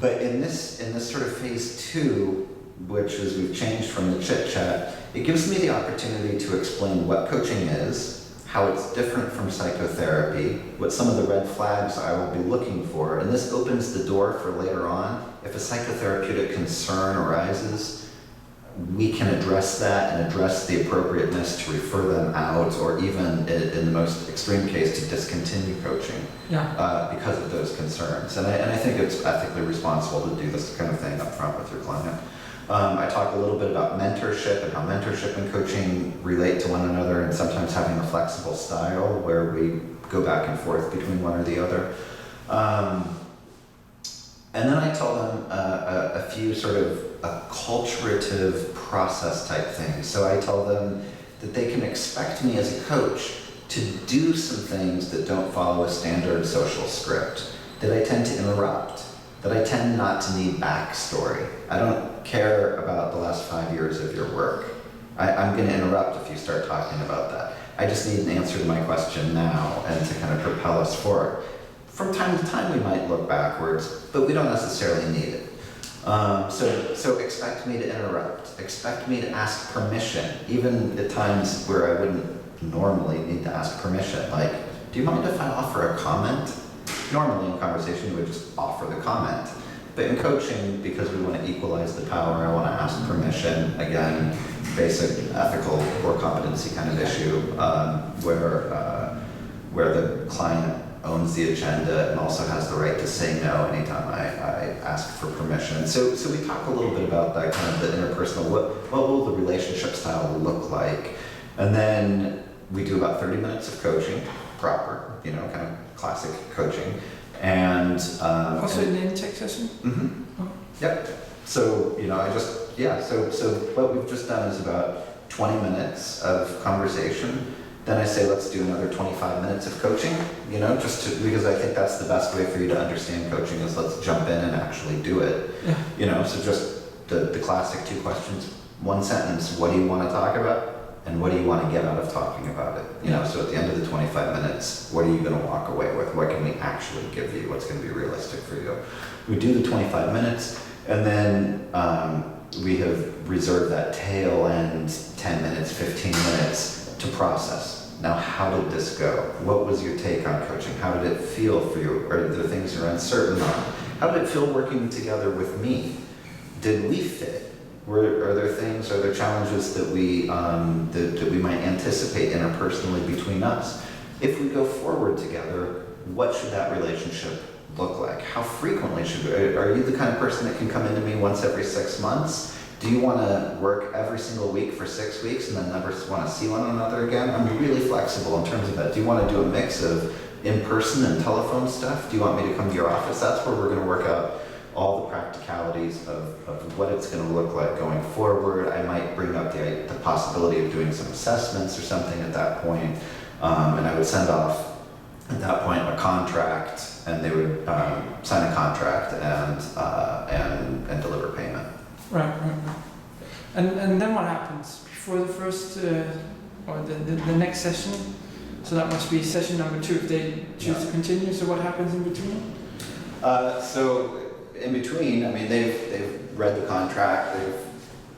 But in this sort of phase 2, which is we've changed from the chit chat, it gives me the opportunity to explain what coaching is, how it's different from psychotherapy, what some of the red flags I will be looking for, and this opens the door for later on. If a psychotherapeutic concern arises, we can address that and address the appropriateness to refer them out, or even in the most extreme case to discontinue coaching because of those concerns. And I think it's ethically responsible to do this kind of thing up front with your client. I talk a little bit about mentorship and how mentorship and coaching relate to one another, and sometimes having a flexible style where we go back and forth between one or the other. And then I tell them a few sort of acculturative process type things. So I tell them that they can expect me as a coach to do some things that don't follow a standard social script, that I tend to interrupt, that I tend not to need backstory. I don't care about the last 5 years of your work. I'm going to interrupt if you start talking about that. I just need an answer to my question now and to kind of propel us forward. From time to time we might look backwards, but we don't necessarily need it. So expect me to interrupt. Expect me to ask permission, even at times where I wouldn't normally need to ask permission. Like, do you mind if I offer a comment? Normally in conversation you would just offer the comment. But in coaching, because we want to equalize the power, I want to ask permission. Again, basic ethical core competency kind of issue, where the client owns the agenda and also has the right to say no anytime I ask for permission. So we talk a little bit about that kind of the interpersonal, what will the relationship style look like? And then we do about 30 minutes of coaching, proper, kind of classic coaching. And also an intake session? Mm-hmm. Oh. Yep. So, so what we've just done is about 20 minutes of conversation. Then I say, let's do another 25 minutes of coaching, because I think that's the best way for you to understand coaching is let's jump in and actually do it. Yeah. So just the classic 2 questions, 1 sentence, what do you want to talk about? And what do you want to get out of talking about it? So at the end of the 25 minutes, what are you going to walk away with? What can we actually give you? What's going to be realistic for you? We do the 25 minutes, and then we have reserved that tail end 10 minutes, 15 minutes to process. Now, how did this go? What was your take on coaching? How did it feel for you? Are there things you're uncertain on? How did it feel working together with me? Did we fit? Are there challenges that we might anticipate interpersonally between us? If we go forward together, what should that relationship look like? How frequently are you the kind of person that can come into me once every 6 months? Do you want to work every single week for 6 weeks and then never want to see one another again? I'm really flexible in terms of that. Do you want to do a mix of in-person and telephone stuff? Do you want me to come to your office? That's where we're going to work out all the practicalities of what it's going to look like going forward. I might bring up the possibility of doing some assessments or something at that point, and I would send off at that point a contract, and they would sign a contract and deliver payment. Right. And then what happens before the first or the next session? So that must be session number 2 if they choose to continue. So what happens in between? So in between, they've read the contract, they've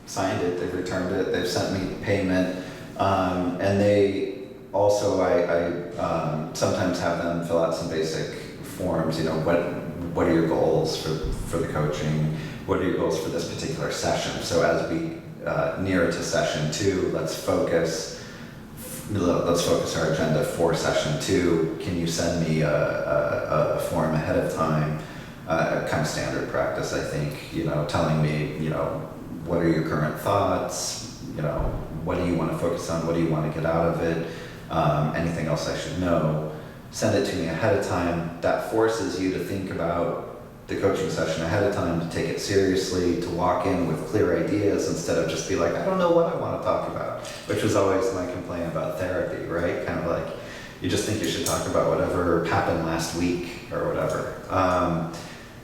signed it, they've returned it, they've sent me payment, and they also I sometimes have them fill out some basic forms. What are your goals for the coaching? What are your goals for this particular session? So as we near to session 2, let's focus our agenda for session 2. Can you send me a form ahead of time? Kind of standard practice, I think, telling me, what are your current thoughts? What do you want to focus on? What do you want to get out of it? Anything else I should know? Send it to me ahead of time. That forces you to think about the coaching session ahead of time, to take it seriously, to walk in with clear ideas instead of just be like, I don't know what I want to talk about, which was always my complaint about therapy, right? Kind of like, you just think you should talk about whatever happened last week or whatever.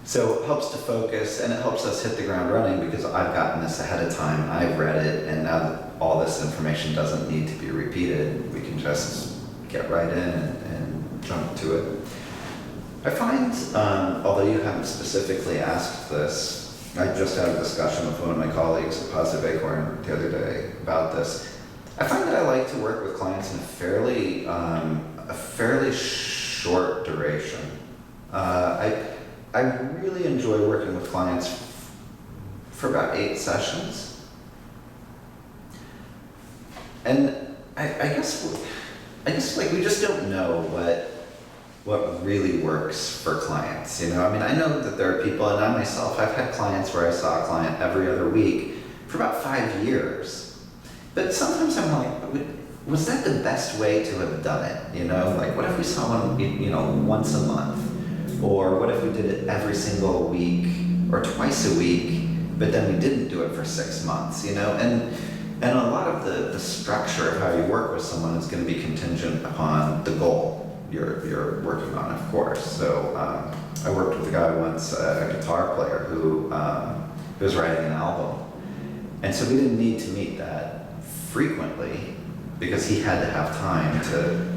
So it helps to focus, and it helps us hit the ground running because I've gotten this ahead of time, I've read it, and now that all this information doesn't need to be repeated, we can just get right in and jump to it. I find, although you haven't specifically asked this, I just had a discussion with one of my colleagues at Positive Acorn the other day about this. I find that I like to work with clients in a fairly short duration. I really enjoy working with clients for about 8 sessions. And I guess like we just don't know what really works for clients, you know? I mean, I know that there are people, and I myself, I've had clients where I saw a client every other week for about 5 years. But sometimes I'm like, was that the best way to have done it, you know? Like, what if we saw one, you know, once a month? Or what if we did it every single week or twice a week, but then we didn't do it for 6 months, you know? And a lot of the structure of how you work with someone is going to be contingent upon the goal you're working on, of course. So I worked with a guy once, a guitar player who was writing an album. And so we didn't need to meet that frequently because he had to have time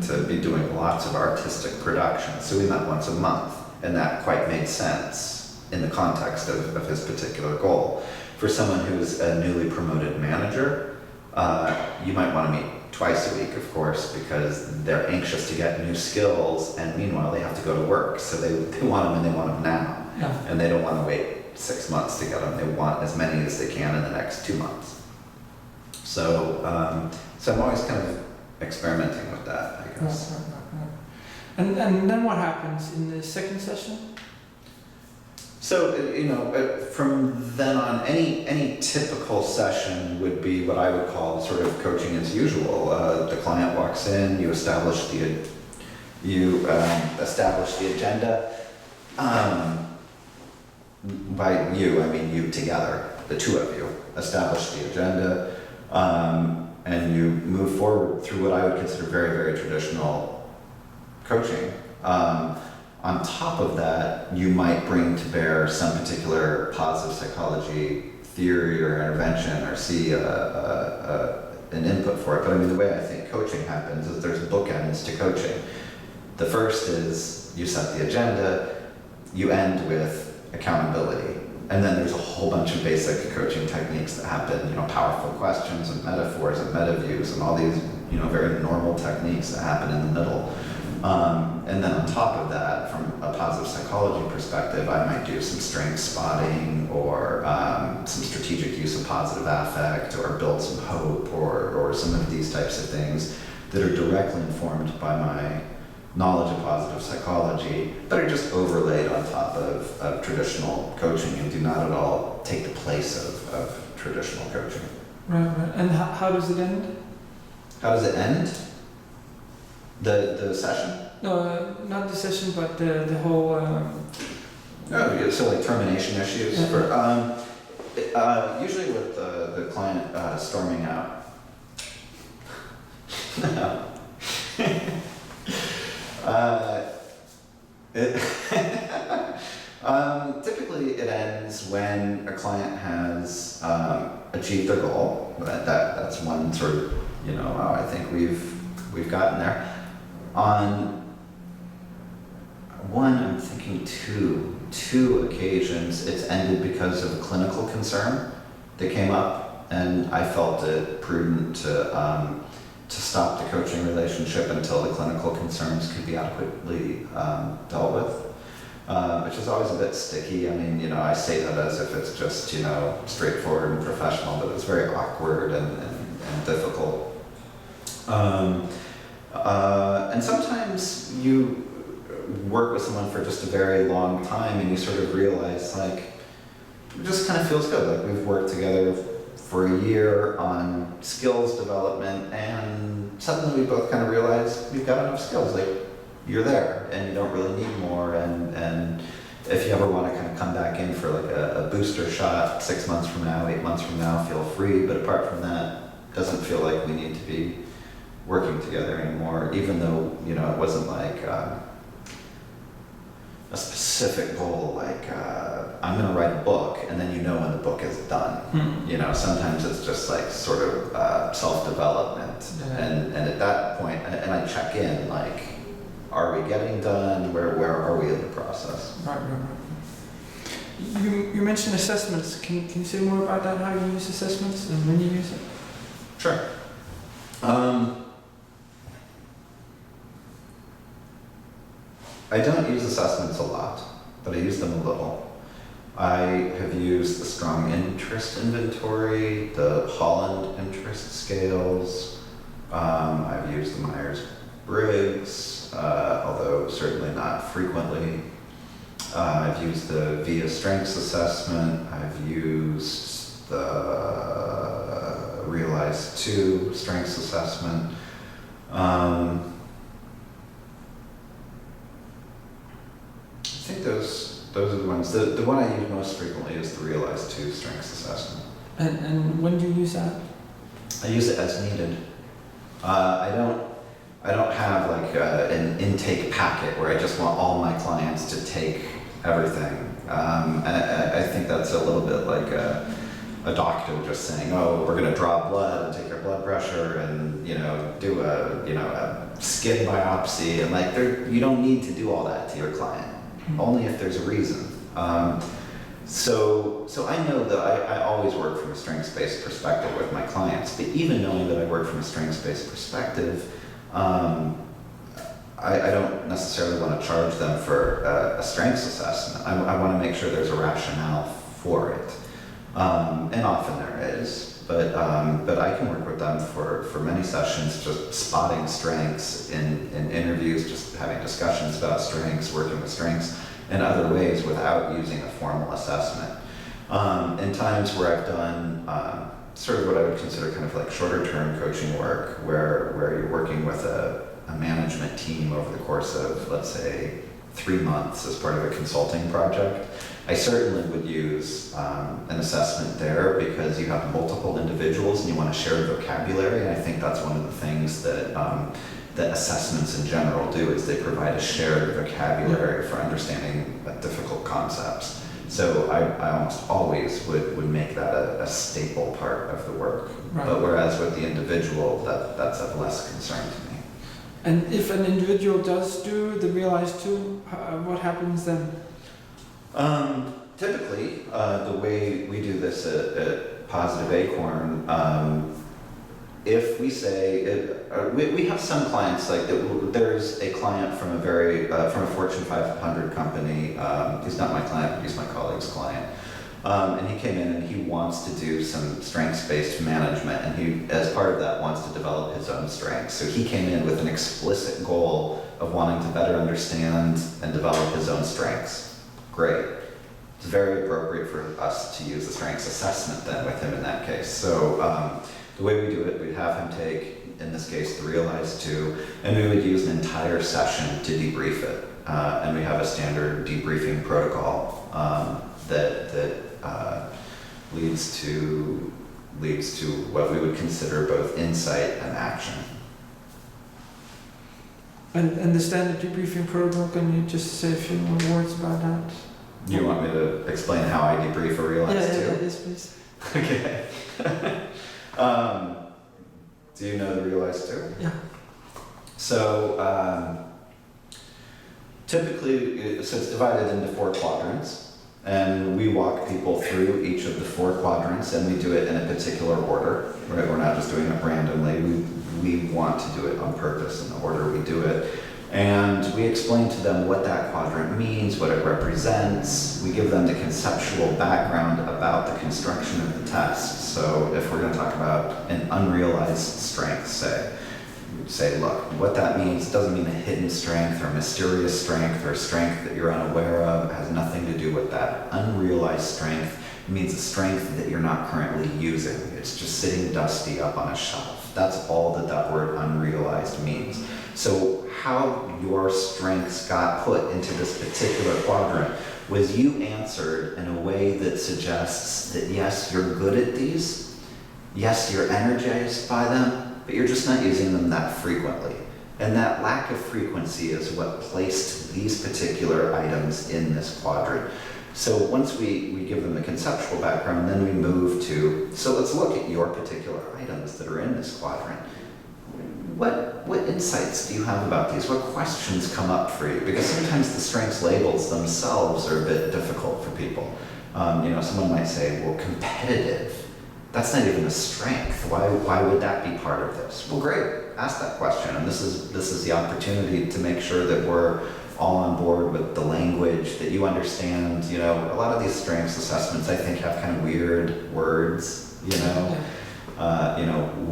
to be doing lots of artistic production. So we met once a month, and that quite made sense in the context of his particular goal. For someone who's a newly promoted manager, you might want to meet twice a week, of course, because they're anxious to get new skills, and meanwhile they have to go to work. So they want them, and they want them now. Yeah. And they don't want to wait 6 months to get them. They want as many as they can in the next 2 months. So I'm always kind of experimenting with that, I guess. And then what happens in the second session? So, you know, from then on, any typical session would be what I would call sort of coaching as usual. The client walks in, you establish the agenda. By you, I mean you together, the two of you, establish the agenda, and you move forward through what I would consider very, very traditional coaching. On top of that, you might bring to bear some particular positive psychology theory or intervention, or see an input for it. But I mean, the way I think coaching happens is there's bookends to coaching. The first is you set the agenda, you end with accountability. And then there's a whole bunch of basic coaching techniques that happen, you know, powerful questions and metaphors and meta views and all these, you know, very normal techniques that happen in the middle. And then on top of that, from a positive psychology perspective, I might do some strength spotting, or some strategic use of positive affect, or build some hope, or some of these types of things that are directly informed by my knowledge of positive psychology, but are just overlaid on top of traditional coaching and do not at all take the place of traditional coaching. Right. And how does it end? How does it end? The session? No, not the session, but the whole. Oh, yeah, so like termination issues for usually with the client storming out. Typically it ends when a client has achieved their goal. That's one sort of, you know, I think we've gotten there. On one, I'm thinking two occasions, it's ended because of a clinical concern that came up, and I felt it prudent to stop the coaching relationship until the clinical concerns could be adequately dealt with, which is always a bit sticky. I mean, you know, I say that as if it's just, you know, straightforward and professional, but it's very awkward and difficult. And sometimes you work with someone for just a very long time and you sort of realize, like, it just kind of feels good. Like, we've worked together for a year on skills development, and suddenly we both kind of realize we've got enough skills. Like, you're there and you don't really need more. And if you ever want to kind of come back in for like a booster shot 6 months from now, 8 months from now, feel free. But apart from that, it doesn't feel like we need to be working together anymore, even though, you know, it wasn't like a specific goal, like I'm going to write a book, and then you know when the book is done. Mm-hmm. You know, sometimes it's just like sort of self-development, and at that point, and I check in, like, are we getting done? Where are we in the process? Right. You mentioned assessments. Can you say more about that? How you use assessments and when you use it? Sure. I don't use assessments a lot, but I use them a little. I have used the strong interest inventory, the Holland interest scales, I've used the Myers-Briggs, although certainly not frequently. I've used the VIA Strengths Assessment. I've used the Realize 2 Strengths Assessment. I think those are the ones. The one I use most frequently is the Realize 2 Strengths Assessment. And when do you use that? I use it as needed. I don't have like an intake packet where I just want all my clients to take everything. I think that's a little bit like a doctor just saying, oh, we're going to draw blood and take your blood pressure and do a skin biopsy, and like you don't need to do all that to your client. Only if there's a reason. So I know that I always work from a strengths-based perspective with my clients, but even knowing that I work from a strengths-based perspective, I don't necessarily want to charge them for a strengths assessment. I want to make sure there's a rationale for it. And often there is, but I can work with them for many sessions, just spotting strengths in interviews, just having discussions about strengths, working with strengths in other ways without using a formal assessment. In times where I've done sort of what I would consider kind of like shorter term coaching work, where you're working with a management team over the course of, let's say, 3 months as part of a consulting project, I certainly would use an assessment there because you have multiple individuals and you want to share vocabulary. And I think that's one of the things that that assessments in general do, is they provide a shared vocabulary for understanding difficult concepts. So I almost always would make that a staple part of the work. Right. But whereas with the individual, that's of less concern to me. And if an individual does do the Realize 2, what happens then? Typically, the way we do this at Positive Acorn, if we say, we have some clients like that. There's a client from a Fortune 500 company. He's not my client, but he's my colleague's client. And he came in and he wants to do some strengths-based management, and he, as part of that, wants to develop his own strengths. So he came in with an explicit goal of wanting to better understand and develop his own strengths. Great. It's very appropriate for us to use the strengths assessment then with him in that case. So the way we do it, we'd have him take, in this case, the Realize 2, and we would use an entire session to debrief it. And we have a standard debriefing protocol that leads to what we would consider both insight and action. And the standard debriefing protocol, can you just say a few more words about that? Do you want me to explain how I debrief a Realize 2? Yeah, yes, please. Okay. Do you know the Realize 2? Yeah. So typically, so it's divided into 4 quadrants. And we walk people through each of the 4 quadrants, and we do it in a particular order. Right? We're not just doing it randomly. We want to do it on purpose in the order we do it. And we explain to them what that quadrant means, what it represents. We give them the conceptual background about the construction of the test. So if we're going to talk about an unrealized strength, say, look, what that means doesn't mean a hidden strength or mysterious strength or strength that you're unaware of. It has nothing to do with that. Unrealized strength means a strength that you're not currently using. It's just sitting dusty up on a shelf. That's all that word unrealized means. So how your strengths got put into this particular quadrant was you answered in a way that suggests that yes, you're good at these, yes, you're energized by them, but you're just not using them that frequently. And that lack of frequency is what placed these particular items in this quadrant. So once we give them the conceptual background, then we move to, so let's look at your particular items that are in this quadrant. What insights do you have about these? What questions come up for you? Because sometimes the strengths labels themselves are a bit difficult for people. Someone might say, well, competitive, that's not even a strength. Why would that be part of this? Well, great, ask that question. And this is the opportunity to make sure that we're all on board with the language, that you understand. A lot of these strengths assessments, I think, have kind of weird words,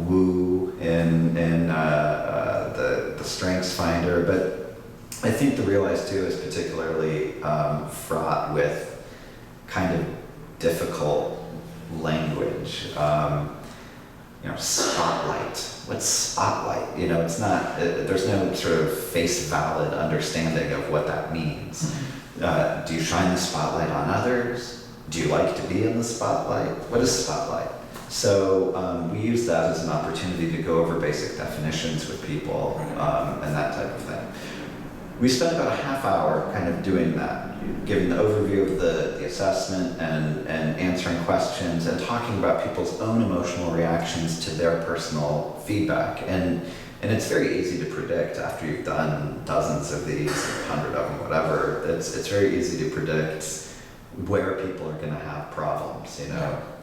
woo in in the Strengths Finder, but I think the Realize 2 is particularly fraught with kind of difficult language. Spotlight. What's spotlight? It's not, there's no sort of face valid understanding of what that means. Do you shine the spotlight on others? Do you like to be in the spotlight? What is spotlight? So we use that as an opportunity to go over basic definitions with people and that type of thing. We spent about a half hour kind of doing that, giving the overview of the assessment and answering questions and talking about people's own emotional reactions to their personal feedback. And it's very easy to predict after you've done dozens of these, 100 of them, whatever. It's very easy to predict where people are going to have problems.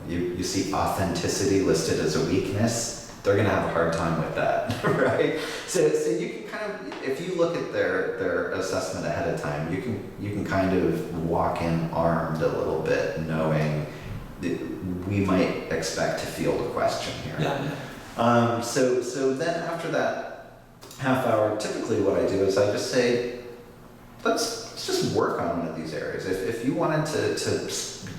You see authenticity listed as a weakness. They're going to have a hard time with that, right? So you can kind of, if you look at their assessment ahead of time, you can kind of walk in armed a little bit, knowing that we might expect to field a question here. Yeah. So then after that half hour, typically what I do is I just say, let's just work on one of these areas. If you wanted to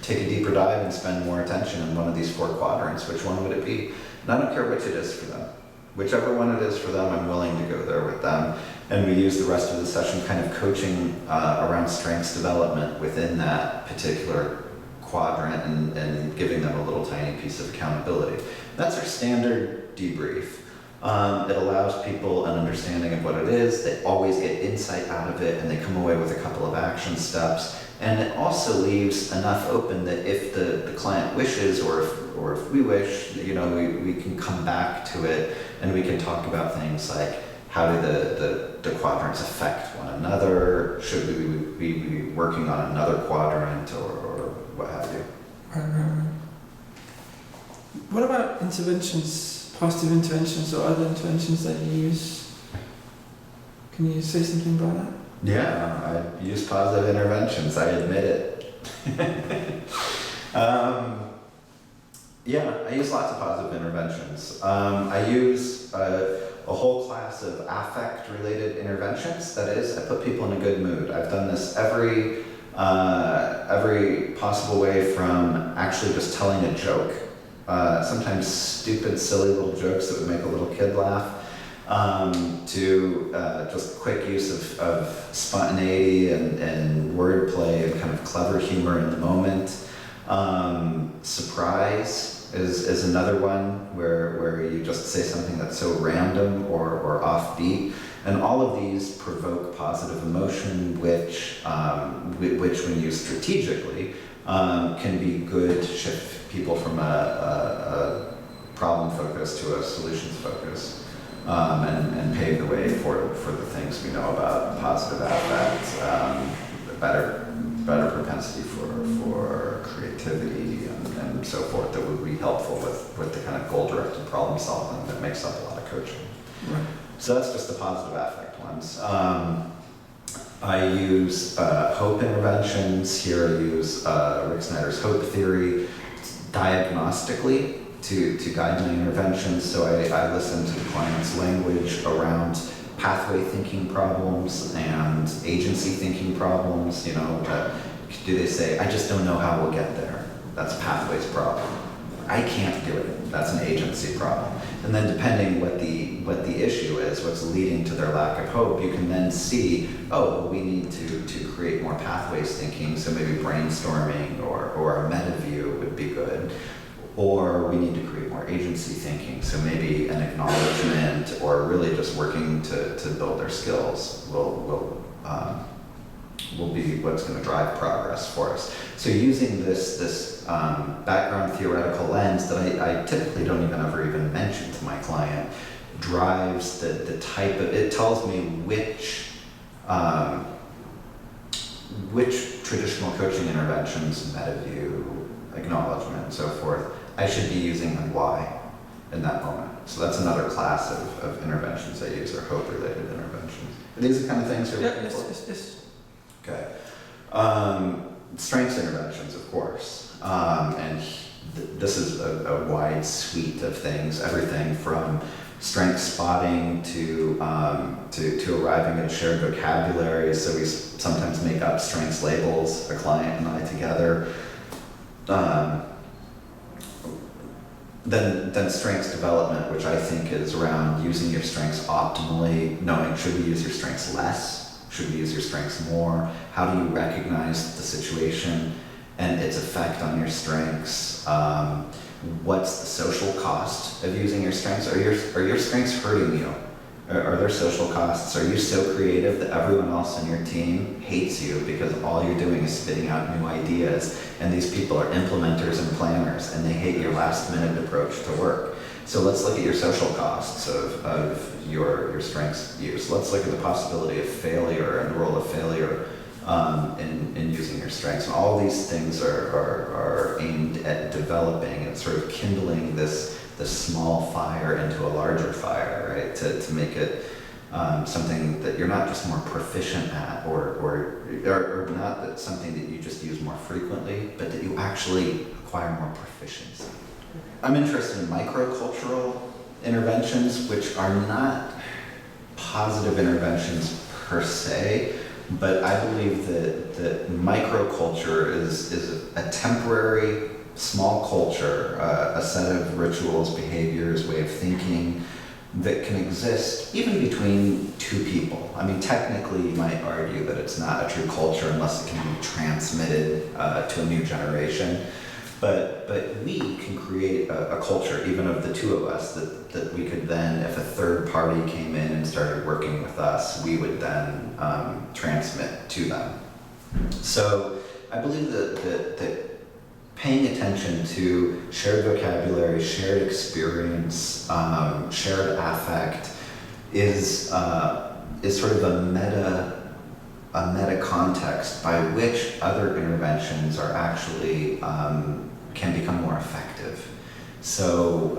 take a deeper dive and spend more attention in one of these 4 quadrants, which one would it be? And I don't care which it is for them. Whichever one it is for them, I'm willing to go there with them. And we use the rest of the session kind of coaching around strengths development within that particular quadrant and giving them a little tiny piece of accountability. That's our standard debrief. It allows people an understanding of what it is. They always get insight out of it, and they come away with a couple of action steps. And it also leaves enough open that if the client wishes, or if we wish, we can come back to it, and we can talk about things like, how do the quadrants affect one another? Should we be working on another quadrant, or what have you? Right. What about interventions, positive interventions or other interventions that you use? Can you say something about that? Yeah, I use positive interventions, I admit it. Yeah, I use lots of positive interventions. I use a whole class of affect-related interventions. That is, I put people in a good mood. I've done this every possible way, from actually just telling a joke, sometimes stupid, silly little jokes that would make a little kid laugh, to just quick use of spontaneity and wordplay and kind of clever humor in the moment. Surprise is another one where you just say something that's so random or offbeat. And all of these provoke positive emotion, which when used strategically, can be good to shift people from a problem focus to a solutions focus, and pave the way for the things we know about positive affect, better propensity for creativity and so forth, that would be helpful with the kind of goal-directed problem solving that makes up a lot of coaching. Right. So that's just the positive affect ones. I use hope interventions. Here I use Rick Snyder's hope theory diagnostically to guide my interventions. So I listen to the client's language around pathway thinking problems and agency thinking problems. Do they say, I just don't know how we'll get there? That's a pathways problem. I can't do it. That's an agency problem. And then depending what the issue is, what's leading to their lack of hope, you can then see, we need to create more pathways thinking, so maybe brainstorming or a meta view would be good. Or we need to create more agency thinking, so maybe an acknowledgement or really just working to build their skills will be what's going to drive progress for us. So using this background theoretical lens that I typically don't ever even mention to my client, drives the type of, it tells me which traditional coaching interventions, meta view, acknowledgement, and so forth, I should be using and why in that moment. So that's another class of interventions I use, or hope-related interventions. Are these the kind of things you're looking for? Yes. Okay. Strengths interventions, of course. And this is a wide suite of things, everything from strength spotting to arriving at a shared vocabulary. So we sometimes make up strengths labels, a client and I together. Then strengths development, which I think is around using your strengths optimally, knowing should we use your strengths less, should we use your strengths more, how do you recognize the situation and its effect on your strengths, what's the social cost of using your strengths, are your strengths hurting you? Are there social costs? Are you so creative that everyone else on your team hates you because all you're doing is spitting out new ideas, and these people are implementers and planners and they hate your last minute approach to work? So let's look at your social costs of your strengths use. Let's look at the possibility of failure and the role of failure in using your strengths. And all these things are aimed at developing and sort of kindling this small fire into a larger fire, right? To make it something that you're not just more proficient at, or not that something that you just use more frequently, but that you actually acquire more proficiency. I'm interested in microcultural interventions, which are not positive interventions per se, but I believe that microculture is a temporary small culture, a set of rituals, behaviors, way of thinking that can exist even between two people. I mean, technically you might argue that it's not a true culture unless it can be transmitted to a new generation. But we can create a culture, even of the two of us, that we could then, if a third party came in and started working with us, we would then transmit to them. So I believe that paying attention to shared vocabulary, shared experience, shared affect is sort of a meta context by which other interventions are actually can become more effective. So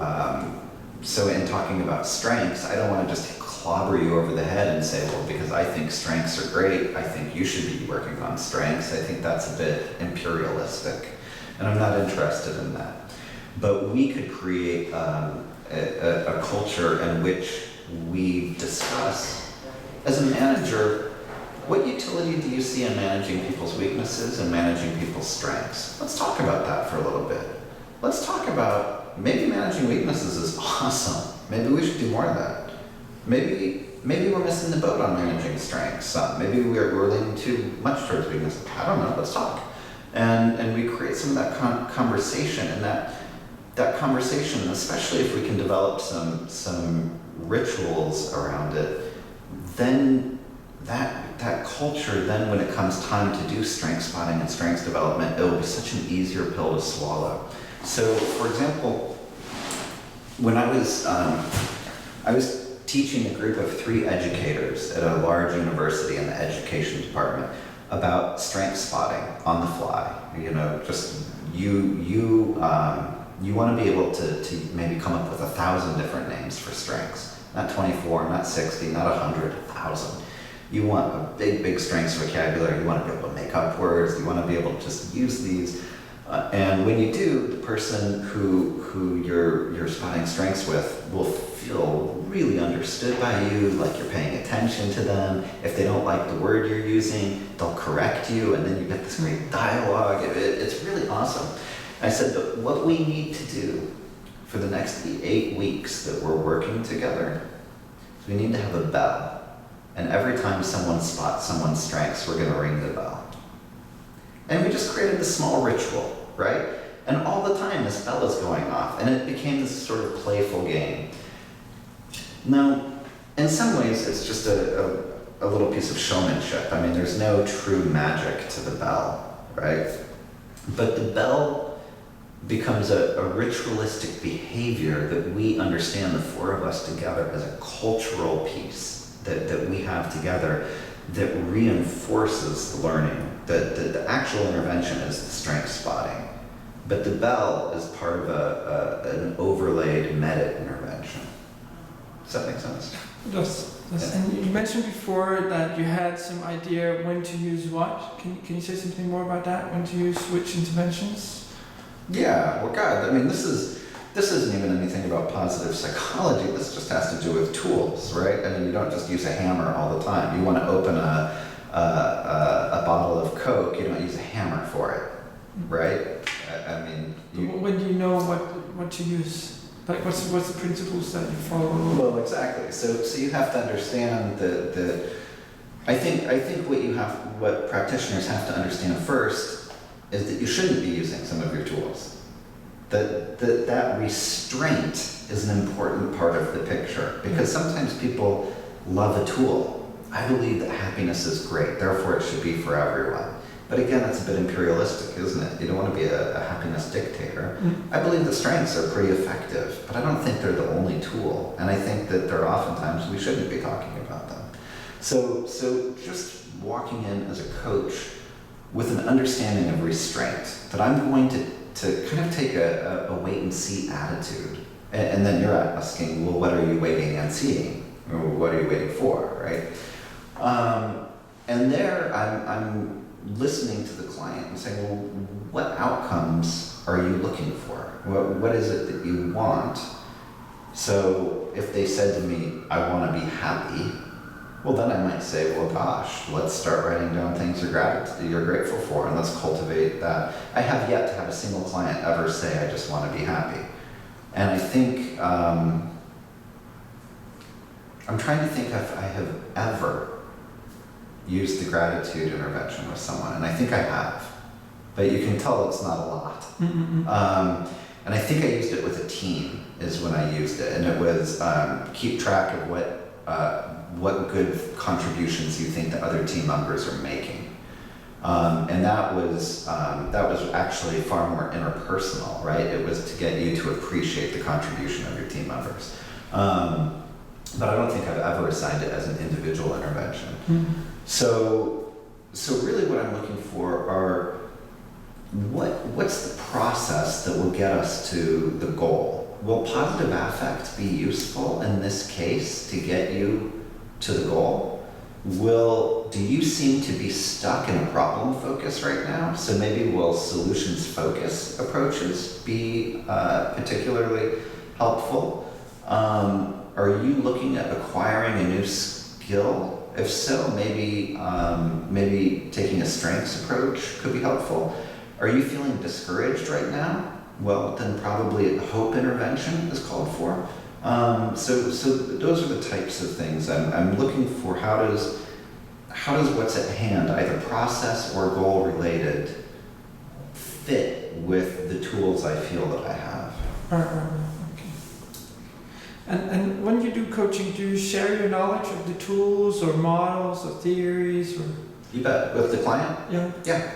in talking about strengths, I don't want to just clobber you over the head and say, well, because I think strengths are great, I think you should be working on strengths. I think that's a bit imperialistic. And I'm not interested in that. But we could create a culture in which we discuss, as a manager, what utility do you see in managing people's weaknesses and managing people's strengths? Let's talk about that for a little bit. Let's talk about, maybe managing weaknesses is awesome. Maybe we should do more of that. Maybe we're missing the boat on managing strengths. Maybe we're leaning too much towards weaknesses. I don't know, let's talk. And we create some of that conversation, and that conversation, especially if we can develop some rituals around it, then that culture, then when it comes time to do strength spotting and strengths development, it will be such an easier pill to swallow. So, for example, when I was teaching a group of 3 educators at a large university in the education department about strength spotting on the fly. You know, just you want to be able to maybe come up with 1,000 different names for strengths. Not 24, not 60, not 100, 1,000. You want a big strengths vocabulary. You want to be able to make up words. You want to be able to just use these. And when you do, the person who you're spotting strengths with will feel really understood by you, like you're paying attention to them. If they don't like the word you're using, they'll correct you, and then you get this great dialogue. It's really awesome. I said, but what we need to do for the next 8 weeks that we're working together is we need to have a bell. And every time someone spots someone's strengths, we're going to ring the bell. And we just created this small ritual, right? And all the time this bell is going off, and it became this sort of playful game. Now, in some ways, it's just a little piece of showmanship. I mean, there's no true magic to the bell, right? But the bell becomes a ritualistic behavior that we understand, the 4 of us together, as a cultural piece that we have together that reinforces the learning. The actual intervention is the strength spotting, but the bell is part of an overlaid meta intervention. Does that make sense? Does. Yeah. And you mentioned before that you had some idea when to use what. Can you say something more about that? When to use which interventions? Yeah, well, God, I mean, this is this isn't even anything about positive psychology. This just has to do with tools, right? I mean, you don't just use a hammer all the time. You want to open a bottle of Coke, you don't use a hammer for it, right? I mean, when do you know what to use? Like, what's the principles that you follow? well, exactly. So you have to understand the. I think what practitioners have to understand first is that you shouldn't be using some of your tools. That restraint is an important part of the picture, because sometimes people love a tool. I believe that happiness is great, therefore it should be for everyone. But again, that's a bit imperialistic, isn't it? You don't want to be a happiness dictator. I believe the strengths are pretty effective, but I don't think they're the only tool. And I think that there are oftentimes we shouldn't be talking about them. So just walking in as a coach with an understanding of restraint, that I'm going to kind of take a wait and see attitude. And then you're asking, well, what are you waiting and seeing? Or what are you waiting for, right? And there I'm listening to the client and saying, well, what outcomes are you looking for? What is it that you want? So if they said to me, I want to be happy, well, then I might say, well, gosh, let's start writing down things you're grateful for, and let's cultivate that. I have yet to have a single client ever say, I just want to be happy. And I think, I'm trying to think if I have ever used the gratitude intervention with someone, and I think I have, but you can tell it's not a lot. And I think I used it with a team is when I used it, and it was keep track of what good contributions you think the other team members are making, and that was actually far more interpersonal, right? It was to get you to appreciate the contribution of your team members. But I don't think I've ever assigned it as an individual intervention. So really what I'm looking for are what's the process that will get us to the goal? Will positive affect be useful in this case to get you to the goal? Do you seem to be stuck in a problem focus right now? So maybe will solutions focus approaches be particularly helpful? Are you looking at acquiring a new skill? If so, maybe taking a strengths approach could be helpful. Are you feeling discouraged right now? Well, then probably a hope intervention is called for. So those are the types of things I'm looking for. How does what's at hand, either process or goal related, fit with the tools I feel that I have? Okay. And when you do coaching, do you share your knowledge of the tools or models or theories or? You bet. With the client? Yeah. Yeah.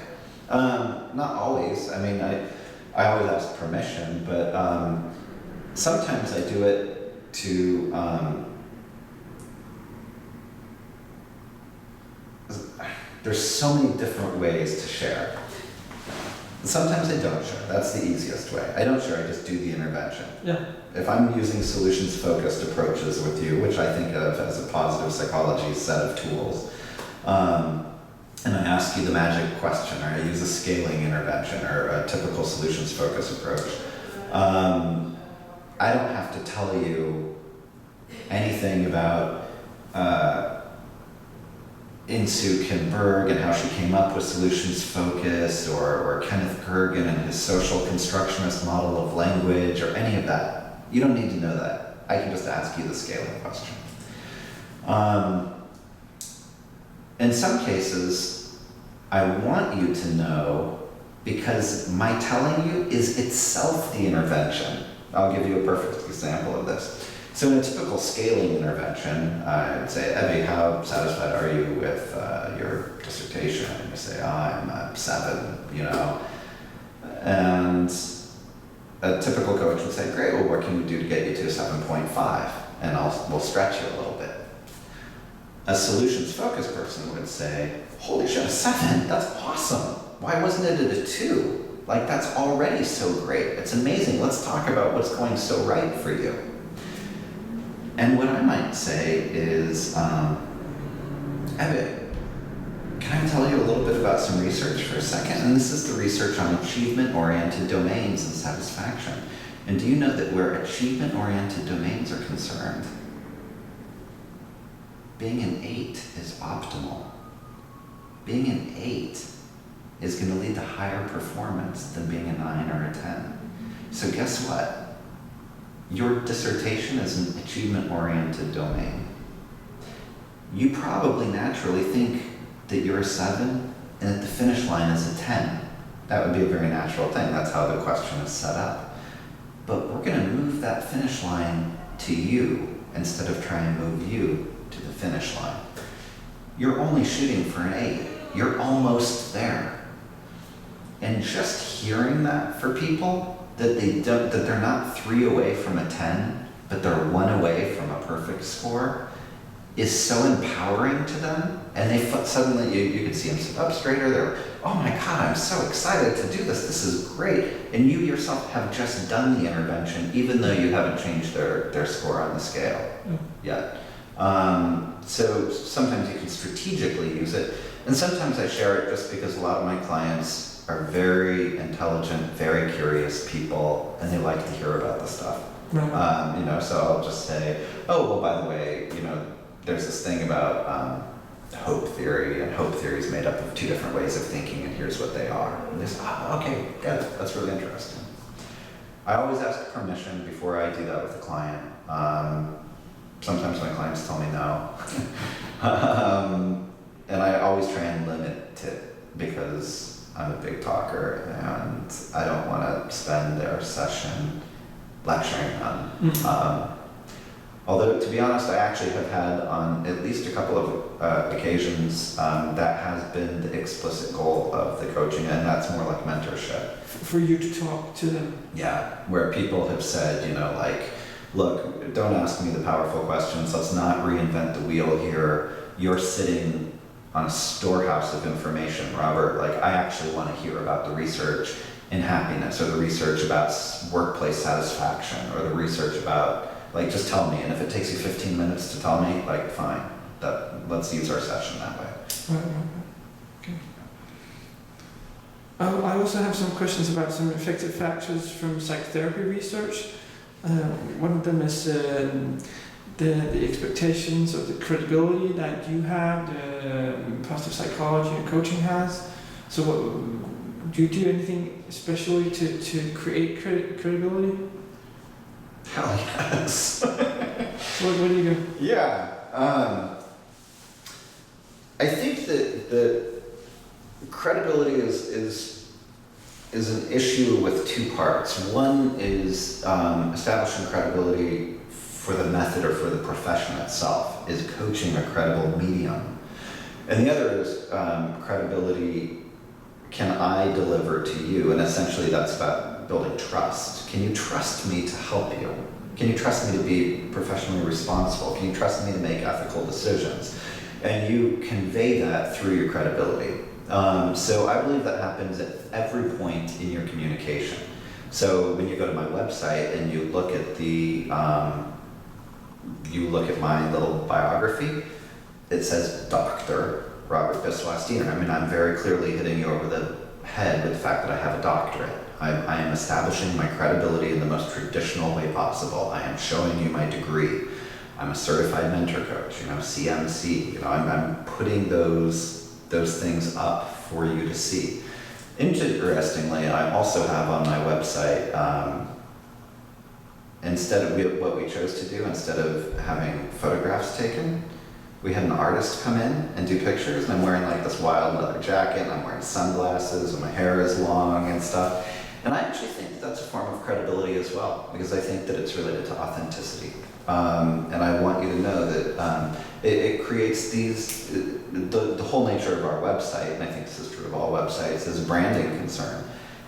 Not always. I mean, I always ask permission, but sometimes I do it to. There's so many different ways to share. Sometimes I don't share. That's the easiest way. I don't share. I just do the intervention. Yeah. If I'm using solutions-focused approaches with you, which I think of as a positive psychology set of tools, and I ask you the magic question, or I use a scaling intervention or a typical solutions-focused approach, I don't have to tell you anything about Insoo Kim Berg and how she came up with solutions focus, or Kenneth Gergen and his social constructionist model of language, or any of that. You don't need to know that. I can just ask you the scaling question. In some cases, I want you to know because my telling you is itself the intervention. I'll give you a perfect example of this. So in a typical scaling intervention, I would say, Evie, how satisfied are you with your dissertation? And you say, I'm a 7, And a typical coach would say, great, well, what can we do to get you to a 7.5? And we'll stretch you a little bit. A solutions-focused person would say, holy shit, a 7, that's awesome. Why wasn't it at a 2? Like, that's already so great. It's amazing. Let's talk about what's going so right for you. And what I might say is, Evan, can I tell you a little bit about some research for a second? And this is the research on achievement-oriented domains and satisfaction. And do you know that where achievement-oriented domains are concerned, being an 8 is optimal. Being an 8 is going to lead to higher performance than being a 9 or a 10. So guess what? Your dissertation is an achievement-oriented domain. You probably naturally think that you're a 7 and that the finish line is a 10. That would be a very natural thing. That's how the question is set up. But we're going to move that finish line to you instead of trying to move you to the finish line. You're only shooting for an 8. You're almost there. And just hearing that for people, that they're not 3 away from a 10, but they're 1 away from a perfect score, is so empowering to them. And they suddenly, you can see them sit up straighter. They're, oh my God, I'm so excited to do this. This is great. And you yourself have just done the intervention, even though you haven't changed their score on the scale yet. So sometimes you can strategically use it. And sometimes I share it just because a lot of my clients are very intelligent, very curious people, and they like to hear about this stuff. Right. So I'll just say, oh, well, by the way, there's this thing about hope theory, and hope theory is made up of 2 different ways of thinking, and here's what they are. And they say, okay, good, that's really interesting. I always ask permission before I do that with a client. Sometimes my clients tell me no. And I always try and limit it because I'm a big talker and I don't want to spend their session lecturing them. Although, to be honest, I actually have had on at least a couple of occasions that has been the explicit goal of the coaching, and that's more like mentorship. For you to talk to them. Yeah, where people have said, look, don't ask me the powerful questions. Let's not reinvent the wheel here. You're sitting on a storehouse of information, Robert. I actually want to hear about the research in happiness, or the research about workplace satisfaction, or the research about, just tell me. And if it takes you 15 minutes to tell me, fine. Let's use our session that way. Right. Okay. I also have some questions about some effective factors from psychotherapy research. One of them is the expectations of the credibility that you have, the positive psychology and coaching has. So do you do anything especially to create credibility? Hell yes. What do you do? Yeah. I think that credibility is an issue with 2 parts. One is establishing credibility for the method or for the profession itself. Is coaching a credible medium? And the other is credibility, can I deliver to you? And essentially that's about building trust. Can you trust me to help you? Can you trust me to be professionally responsible? Can you trust me to make ethical decisions? And you convey that through your credibility. So I believe that happens at every point in your communication. So when you go to my website and you look at my little biography, it says Dr. Robert Biswas-Diener. I'm very clearly hitting you over the head with the fact that I have a doctorate. I am establishing my credibility in the most traditional way possible. I am showing you my degree. I'm a certified mentor coach, CMC. I'm putting those things up for you to see. Interestingly, I also have on my website, what we chose to do, instead of having photographs taken, we had an artist come in and do pictures, and I'm wearing this wild leather jacket, and I'm wearing sunglasses, and my hair is long and stuff. And I actually think that that's a form of credibility as well, because I think that it's related to authenticity. And I want you to know that it creates the whole nature of our website, and I think this is true of all websites, is a branding concern.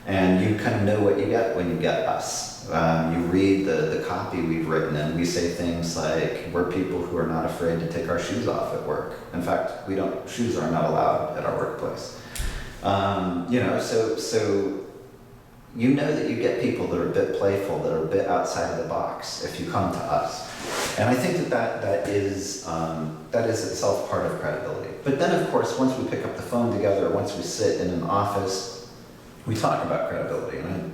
And you kind of know what you get when you get us. You read the copy we've written, and we say things like, we're people who are not afraid to take our shoes off at work. In fact, shoes are not allowed at our workplace. So you know that you get people that are a bit playful, that are a bit outside of the box if you come to us. And I think that is itself part of credibility. But then, of course, once we pick up the phone together, once we sit in an office, we talk about credibility. And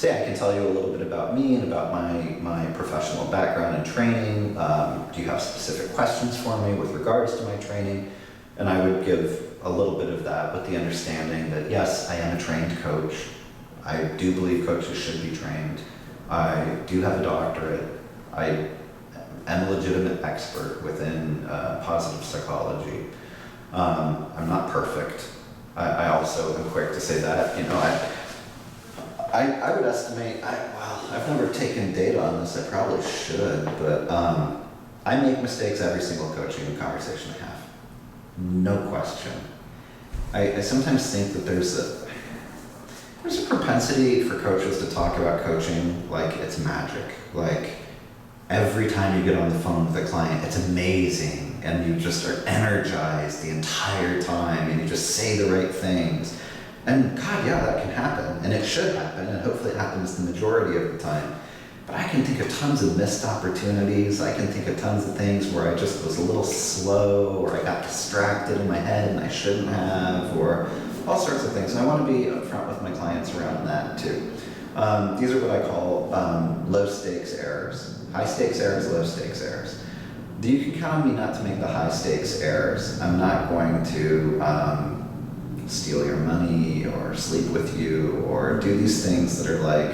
So yeah, I can tell you a little bit about me and about my professional background and training. Do you have specific questions for me with regards to my training? And I would give a little bit of that with the understanding that yes, I am a trained coach. I do believe coaches should be trained. I do have a doctorate. I am a legitimate expert within positive psychology. I'm not perfect. I also am quick to say that. You know, I would estimate, well, I've never taken data on this, I probably should, but I make mistakes every single coaching conversation I have. No question. I sometimes think that there's a propensity for coaches to talk about coaching like it's magic. Like every time you get on the phone with a client, it's amazing and you just are energized the entire time and you just say the right things. And God, yeah, that can happen and it should happen and hopefully it happens the majority of the time. But I can think of tons of missed opportunities. I can think of tons of things where I just was a little slow or I got distracted in my head and I shouldn't have, or all sorts of things. And I want to be upfront with my clients around that too. These are what I call low stakes errors. High stakes errors, low stakes errors. You can count on me not to make the high stakes errors. I'm not going to steal your money or sleep with you or do these things that are like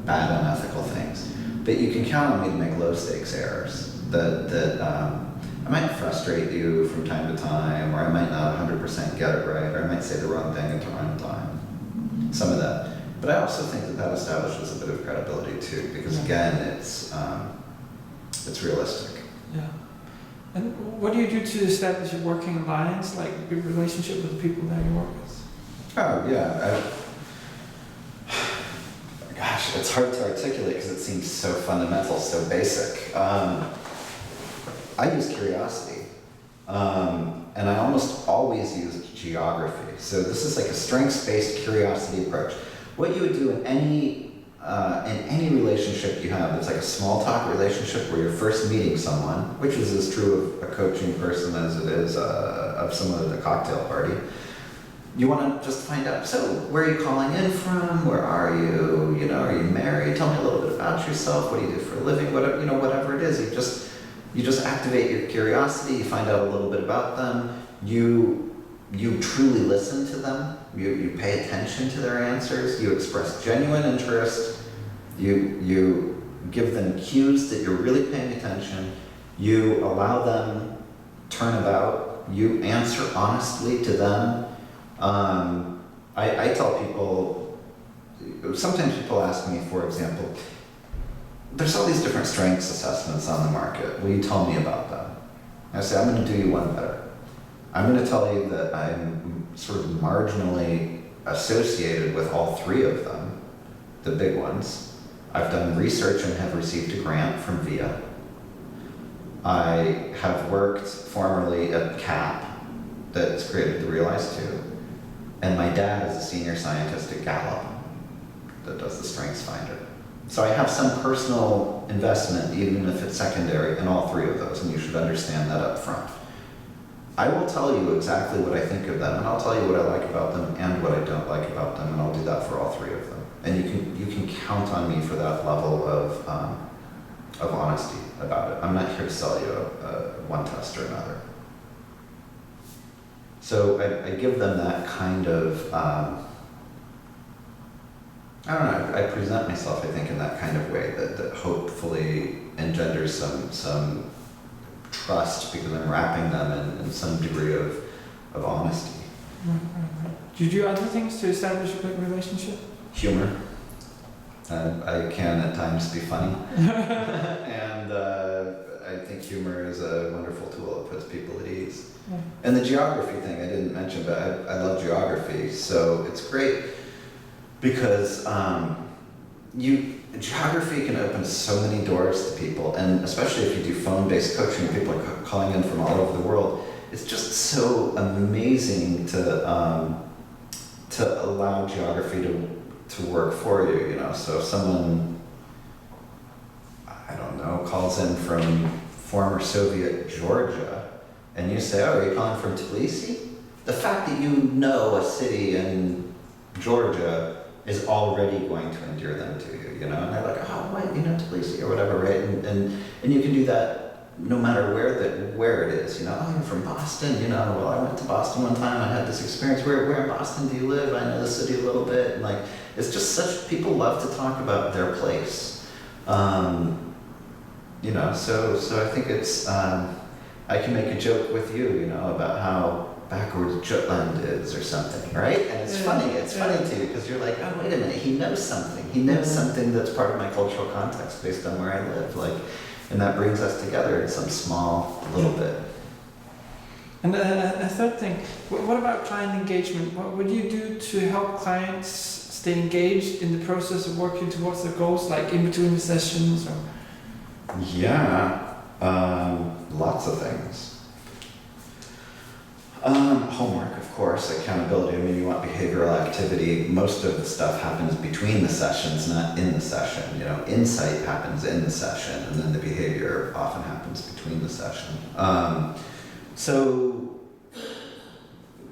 bad, unethical things. But you can count on me to make low stakes errors that I might frustrate you from time to time, or I might not 100% get it right, or I might say the wrong thing at the wrong time. Some of that. But I also think that establishes a bit of credibility too, because again, it's realistic. Yeah. And what do you do to establish a working alliance, like a good relationship with the people that you work with? Oh yeah. Gosh, it's hard to articulate because it seems so fundamental, so basic. I use curiosity, and I almost always use geography. So this is like a strengths-based curiosity approach. What you would do in any relationship you have, it's like a small talk relationship where you're first meeting someone, which is as true of a coaching person as it is of someone at a cocktail party. You want to just find out, so where are you calling in from? Where are you? You know, are you married? Tell me a little bit about yourself. What do you do for a living? Whatever, you know, whatever it is. You just activate your curiosity. You find out a little bit about them. You truly listen to them. You pay attention to their answers. You express genuine interest. You give them cues that you're really paying attention. You allow them turnabout. You answer honestly to them. I tell people, sometimes people ask me, for example, there's all these different strengths assessments on the market. Will you tell me about them? I say, I'm going to do you one better. I'm going to tell you that I'm sort of marginally associated with all three of them, the big ones. I've done research and have received a grant from VIA. I have worked formerly at CAP, that's created the Realize 2. And my dad is a senior scientist at Gallup that does the Strengths Finder. So I have some personal investment, even if it's secondary, in all three of those, and you should understand that up front. I will tell you exactly what I think of them, and I'll tell you what I like about them and what I don't like about them, and I'll do that for all three of them. And you can count on me for that level of honesty about it. I'm not here to sell you one test or another. So I give them that kind of, I don't know, I present myself, I think, in that kind of way that hopefully engenders some trust because I'm wrapping them in some degree of honesty. Right. Do you do other things to establish a good relationship? Humor. I can at times be funny. And I think humor is a wonderful tool. It puts people at ease. Yeah. And the geography thing I didn't mention, but I love geography, so it's great because geography can open so many doors to people, and especially if you do phone-based coaching, people are calling in from all over the world. It's just so amazing to allow geography to work for you, you know. So if someone, I don't know, calls in from former Soviet Georgia, and you say, oh, are you calling from Tbilisi? The fact that you know a city in Georgia is already going to endear them to you, you know, and they're like, oh, what, you know, Tbilisi or whatever, right? And you can do that no matter where it is, you know. Oh, you're from Boston, you know. Well, I went to Boston one time. I had this experience. Where in Boston do you live? I know the city a little bit. And like, it's just such, people love to talk about their place, you know. So I think it's I can make a joke with you, you know, about how backwards Jutland is or something, right? And it's funny. It's funny too because you're like, oh, wait a minute. He knows something. He knows something that's part of my cultural context based on where I live, like. And that brings us together in some small little bit. And a third thing, what about client engagement? What would you do to help clients stay engaged in the process of working towards their goals, like in between the sessions? Or? Yeah, lots of things. Homework, of course, accountability. I mean, you want behavioral activity. Most of the stuff happens between the sessions, not in the session. You know, insight happens in the session, and then the behavior often happens between the session.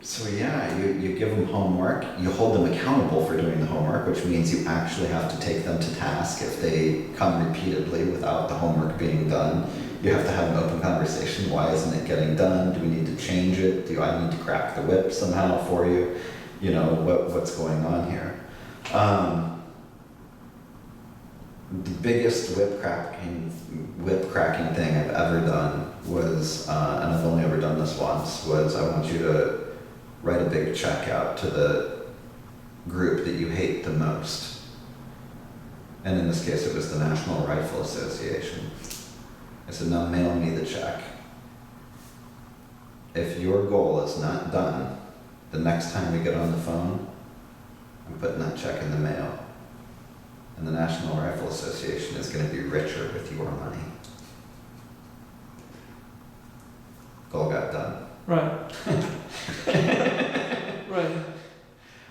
So yeah, you give them homework. You hold them accountable for doing the homework, which means you actually have to take them to task if they come repeatedly without the homework being done. You have to have an open conversation. Why isn't it getting done? Do we need to change it? Do I need to crack the whip somehow for you? You know, what's going on here? The biggest whip cracking thing I've ever done was, and I've only ever done this once, was I want you to write a big check out to the group that you hate the most. And in this case, it was the National Rifle Association. I said, now mail me the check. If your goal is not done, the next time we get on the phone, I'm putting that check in the mail. And the National Rifle Association is going to be richer with your money. Goal got done. Right. Right.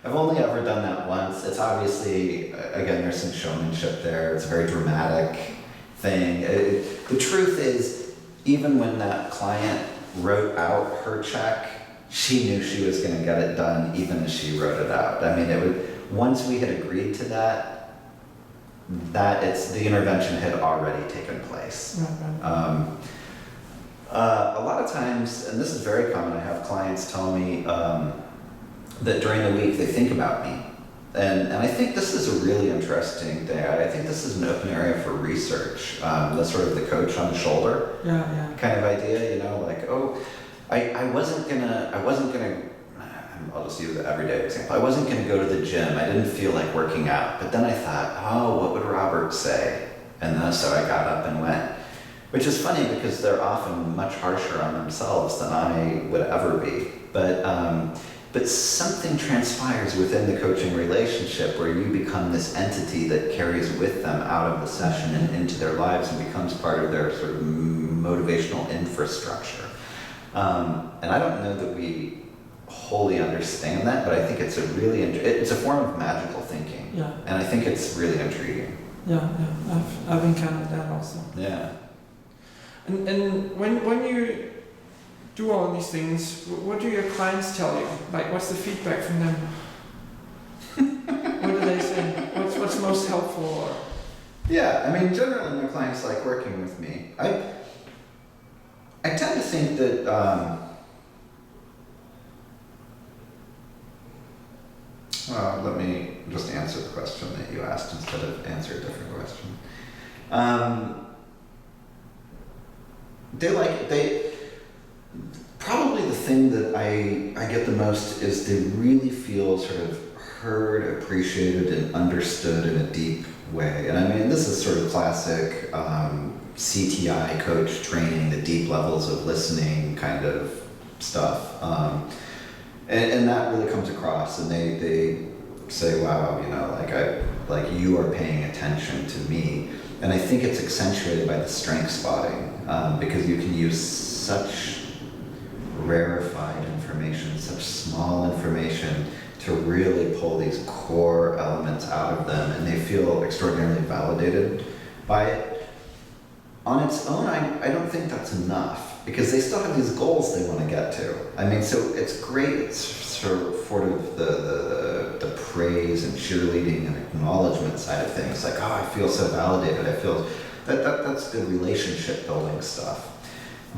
I've only ever done that once. It's obviously, again, there's some showmanship there. It's a very dramatic thing. The truth is, even when that client wrote out her check, she knew she was going to get it done even as she wrote it out. I mean, it would, once we had agreed to that the intervention had already taken place. Right. A lot of times, and this is very common, I have clients tell me that during the week they think about me. And I think this is a really interesting thing. I think this is an open area for research. The sort of the coach on the shoulder kind of idea, you know, like, oh, I wasn't gonna, I'll just use the everyday example. I wasn't gonna go to the gym. I didn't feel like working out. But then I thought, oh, what would Robert say? And then so I got up and went. Which is funny because they're often much harsher on themselves than I would ever be. But something transpires within the coaching relationship where you become this entity that carries with them out of the session and into their lives and becomes part of their sort of motivational infrastructure. And I don't know that we wholly understand that, but I think it's a really, it's a form of magical thinking. Yeah. And I think it's really intriguing. Yeah. I've encountered that also. Yeah. And when you do all these things, what do your clients tell you? Like, what's the feedback from them? What do they say? What's most helpful? Or? Yeah, I mean, generally my clients like working with me. I tend to think that, let me just answer the question that you asked instead of answer a different question. Probably the thing that I get the most is they really feel sort of heard, appreciated, and understood in a deep way. And I mean, this is sort of classic CTI coach training, the deep levels of listening kind of stuff. And that really comes across, and they say, wow, you know, like you are paying attention to me. And I think it's accentuated by the strength spotting, because you can use such rarefied information, such small information to really pull these core elements out of them, and they feel extraordinarily validated by it. On its own, I don't think that's enough. because they still have these goals they want to get to. I mean, so it's great. It's sort of the praise and cheerleading and acknowledgement side of things. Like, oh, I feel so validated. I feel that's good relationship building stuff.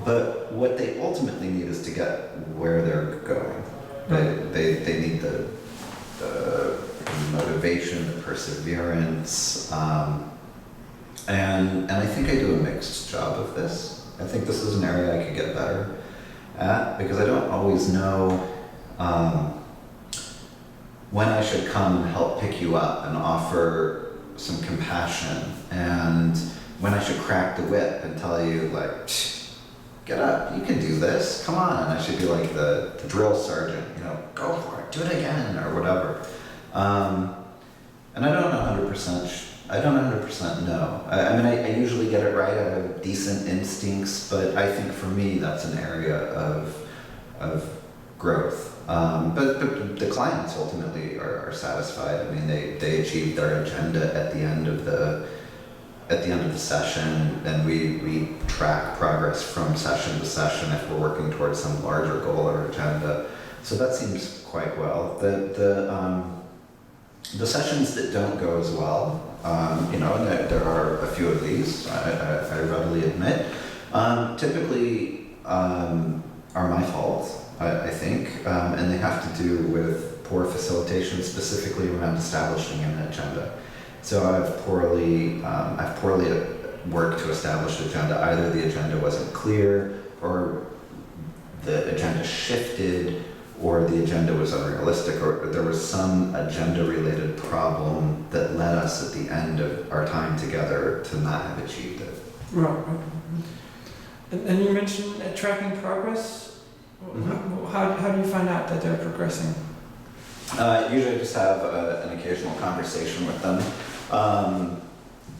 But what they ultimately need is to get where they're going. They need the motivation, the perseverance, and I think I do a mixed job of this. I think this is an area I could get better at, because I don't always know when I should come and help pick you up and offer some compassion, and when I should crack the whip and tell you, like, get up, you can do this, come on. And I should be like the drill sergeant, you know, go for it, do it again, or whatever. And I don't 100% know. I mean, I usually get it right. I have decent instincts, but I think for me, that's an area of growth. But the clients ultimately are satisfied. I mean, they achieve their agenda at the end of the session, and we track progress from session to session if we're working towards some larger goal or agenda. So that seems quite well. The sessions that don't go as well, you know, and there are a few of these, I readily admit, typically are my fault, I think, and they have to do with poor facilitation, specifically around establishing an agenda. So I've poorly worked to establish an agenda. Either the agenda wasn't clear, or the agenda shifted, or the agenda was unrealistic, or there was some agenda-related problem that led us at the end of our time together to not have achieved it. Right. And you mentioned tracking progress. Mm-hmm. How do you find out that they're progressing? Usually I just have an occasional conversation with them.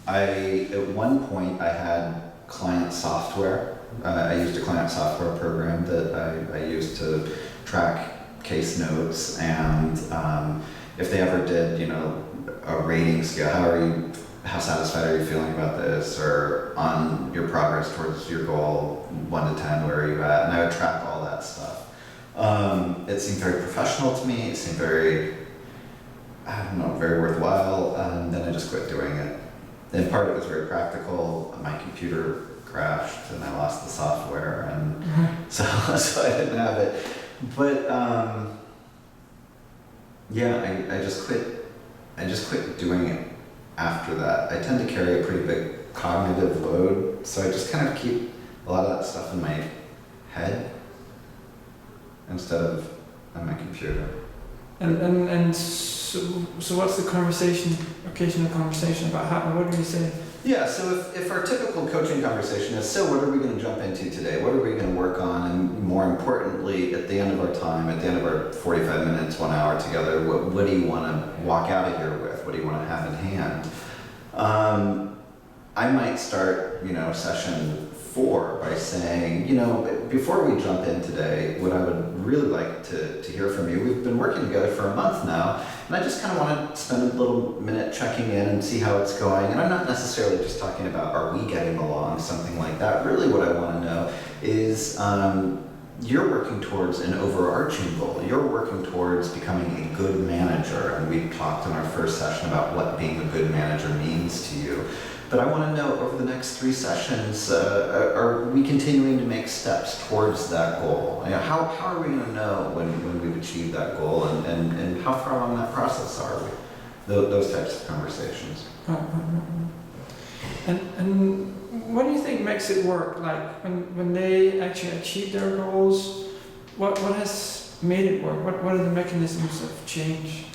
At one point I had client software. I used a client software program that I used to track case notes, and if they ever did, you know, a rating scale, how satisfied are you feeling about this, or on your progress towards your goal, 1 to 10, where are you at? And I would track all that stuff. It seemed very professional to me. It seemed very, I don't know, very worthwhile. And then I just quit doing it. And part of it was very practical. My computer crashed and I lost the software, and so I didn't have it. But yeah, I just quit doing it after that. I tend to carry a pretty big cognitive load, so I just kind of keep a lot of that stuff in my head instead of on my computer. And so what's the occasional conversation about what do you say? Yeah, so if our typical coaching conversation is, so what are we going to jump into today? What are we going to work on? And more importantly, at the end of our time, at the end of our 45 minutes, 1 hour together, what do you want to walk out of here with? What do you want to have in hand? I might start, you know, session 4 by saying, you know, before we jump in today, what I would really like to hear from you, we've been working together for a month now, and I just kind of want to spend a little minute checking in and see how it's going. And I'm not necessarily just talking about, are we getting along, something like that. Really what I want to know is, you're working towards an overarching goal. You're working towards becoming a good manager, and we talked in our first session about what being a good manager means to you. But I want to know, over the next 3 sessions, are we continuing to make steps towards that goal? You know, how are we going to know when we've achieved that goal, and how far along that process are we? Those types of conversations. And what do you think makes it work? Like when they actually achieve their goals, what has made it work? What are the mechanisms of change?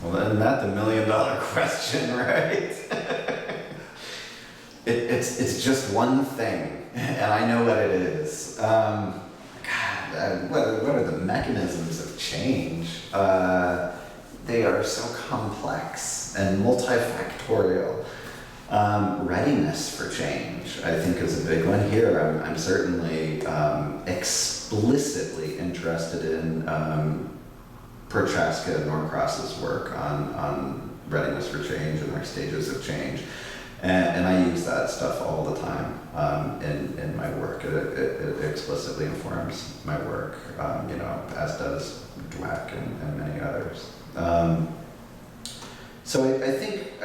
Well, isn't that the $1 million question, right? It's just one thing, and I know what it is. God, what are the mechanisms of change? They are so complex and multifactorial. Readiness for change, I think, is a big one here. I'm certainly explicitly interested in Prochaska and Norcross's work on readiness for change and their stages of change. And I use that stuff all the time in my work. It explicitly informs my work, as does DWAC and many others. So I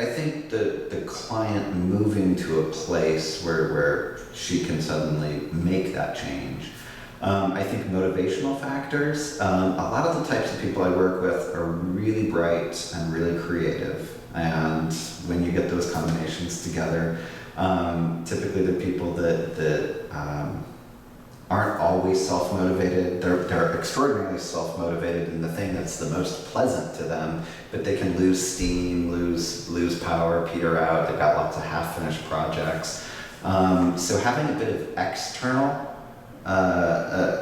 think the client moving to a place where she can suddenly make that change. I think motivational factors. A lot of the types of people I work with are really bright and really creative. And when you get those combinations together, typically the people that aren't always self-motivated. They're extraordinarily self-motivated in the thing that's the most pleasant to them, but they can lose steam, lose power, peter out. They've got lots of half-finished projects. So having a bit of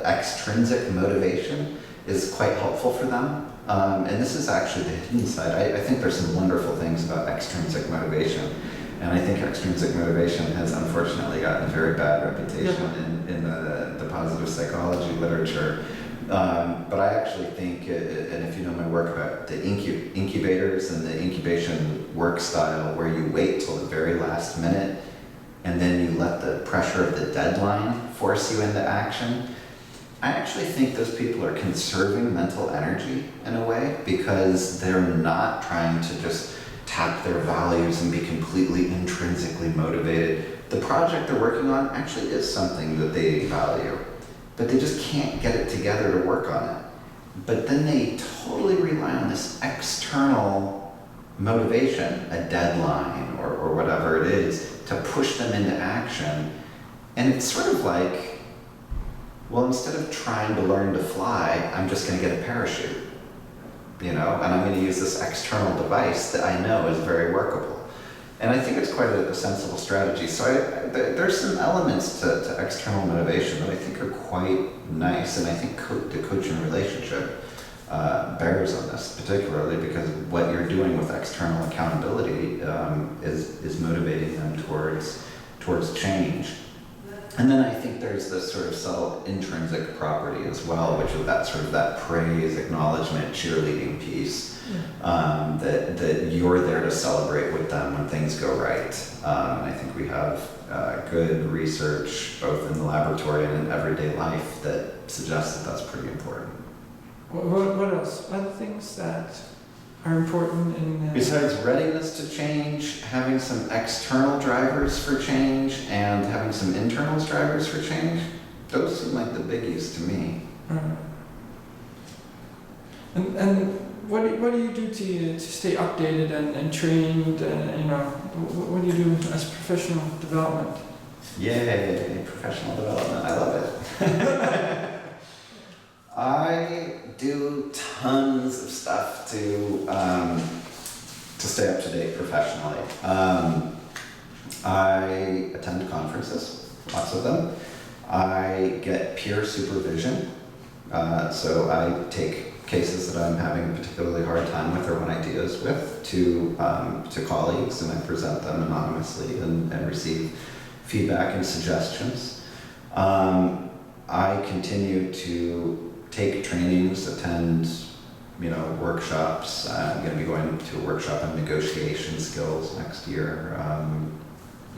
extrinsic motivation is quite helpful for them. And this is actually the hidden side. I think there's some wonderful things about extrinsic motivation. And I think extrinsic motivation has unfortunately gotten a very bad reputation in the positive psychology literature. But I actually think, and if you know my work about the incubators and the incubation work style, where you wait till the very last minute and then you let the pressure of the deadline force you into action, I actually think those people are conserving mental energy in a way, because they're not trying to just tap their values and be completely intrinsically motivated. The project they're working on actually is something that they value, but they just can't get it together to work on it. But then they totally rely on this external motivation, a deadline or whatever it is, to push them into action. And it's sort of like, well, instead of trying to learn to fly, I'm just going to get a parachute, and I'm going to use this external device that I know is very workable. And I think it's quite a sensible strategy. So there's some elements to external motivation that I think are quite nice, and I think the coaching relationship bears on this, particularly because what you're doing with external accountability is motivating them towards change. And then I think there's this sort of subtle intrinsic property as well, which is that praise, acknowledgement, cheerleading piece, that you're there to celebrate with them when things go right. And I think we have good research, both in the laboratory and in everyday life, that suggests that that's pretty important. What else? Other things that are important in... Besides readiness to change, having some external drivers for change, and having some internal drivers for change, those seem like the biggies to me. And what do you do to stay updated and trained? What do you do as professional development? Yay, professional development. I love it. I do tons of stuff to stay up to date professionally. I attend conferences, lots of them. I get peer supervision, so I take cases that I'm having a particularly hard time with or want ideas with to colleagues, and I present them anonymously and receive feedback and suggestions. I continue to take trainings, attend, workshops. I'm going to be going to a workshop on negotiation skills next year,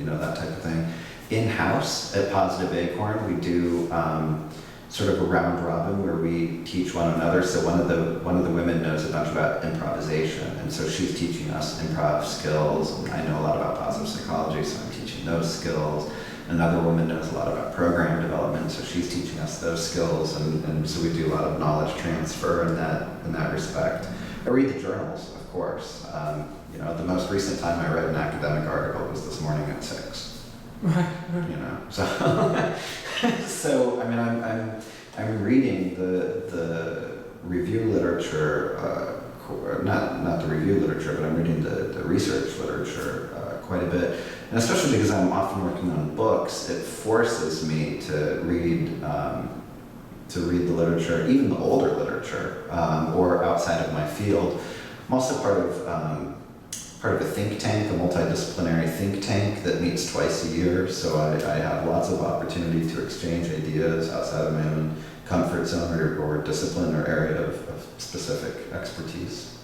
that type of thing. In-house at Positive Acorn, we do sort of a round robin where we teach one another. So one of the women knows a bunch about improvisation, and so she's teaching us improv skills. And I know a lot about positive psychology, so I'm teaching those skills. Another woman knows a lot about program development, so she's teaching us those skills, and so we do a lot of knowledge transfer in that respect. I read the journals, of course. The most recent time I read an academic article was this morning at 6. Right. So I mean, I'm reading the review literature, not the review literature, but I'm reading the research literature quite a bit. And especially because I'm often working on books, it forces me to read the literature, even the older literature, or outside of my field. I'm also part of a think tank, a multidisciplinary think tank that meets twice a year. So I have lots of opportunity to exchange ideas outside of my own comfort zone or discipline or area of specific expertise.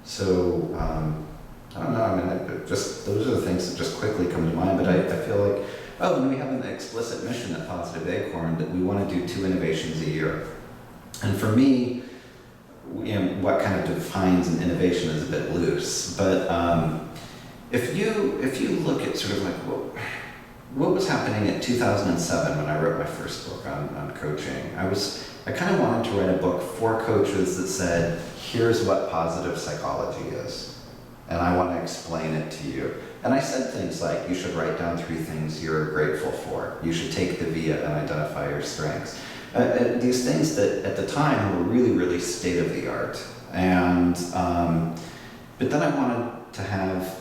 So I don't know, I mean, those are the things that just quickly come to mind, but I feel like, oh, and we have an explicit mission at Positive Acorn that we want to do 2 innovations a year. And for me, what kind of defines an innovation is a bit loose, but if you look at sort of like what was happening in 2007 when I wrote my first book on coaching, I kind of wanted to write a book for coaches that said, here's what positive psychology is, and I want to explain it to you. And I said things like, you should write down 3 things you're grateful for. You should take the VIA and identify your strengths. These things that at the time were really, really state of the art. And, but then I wanted to have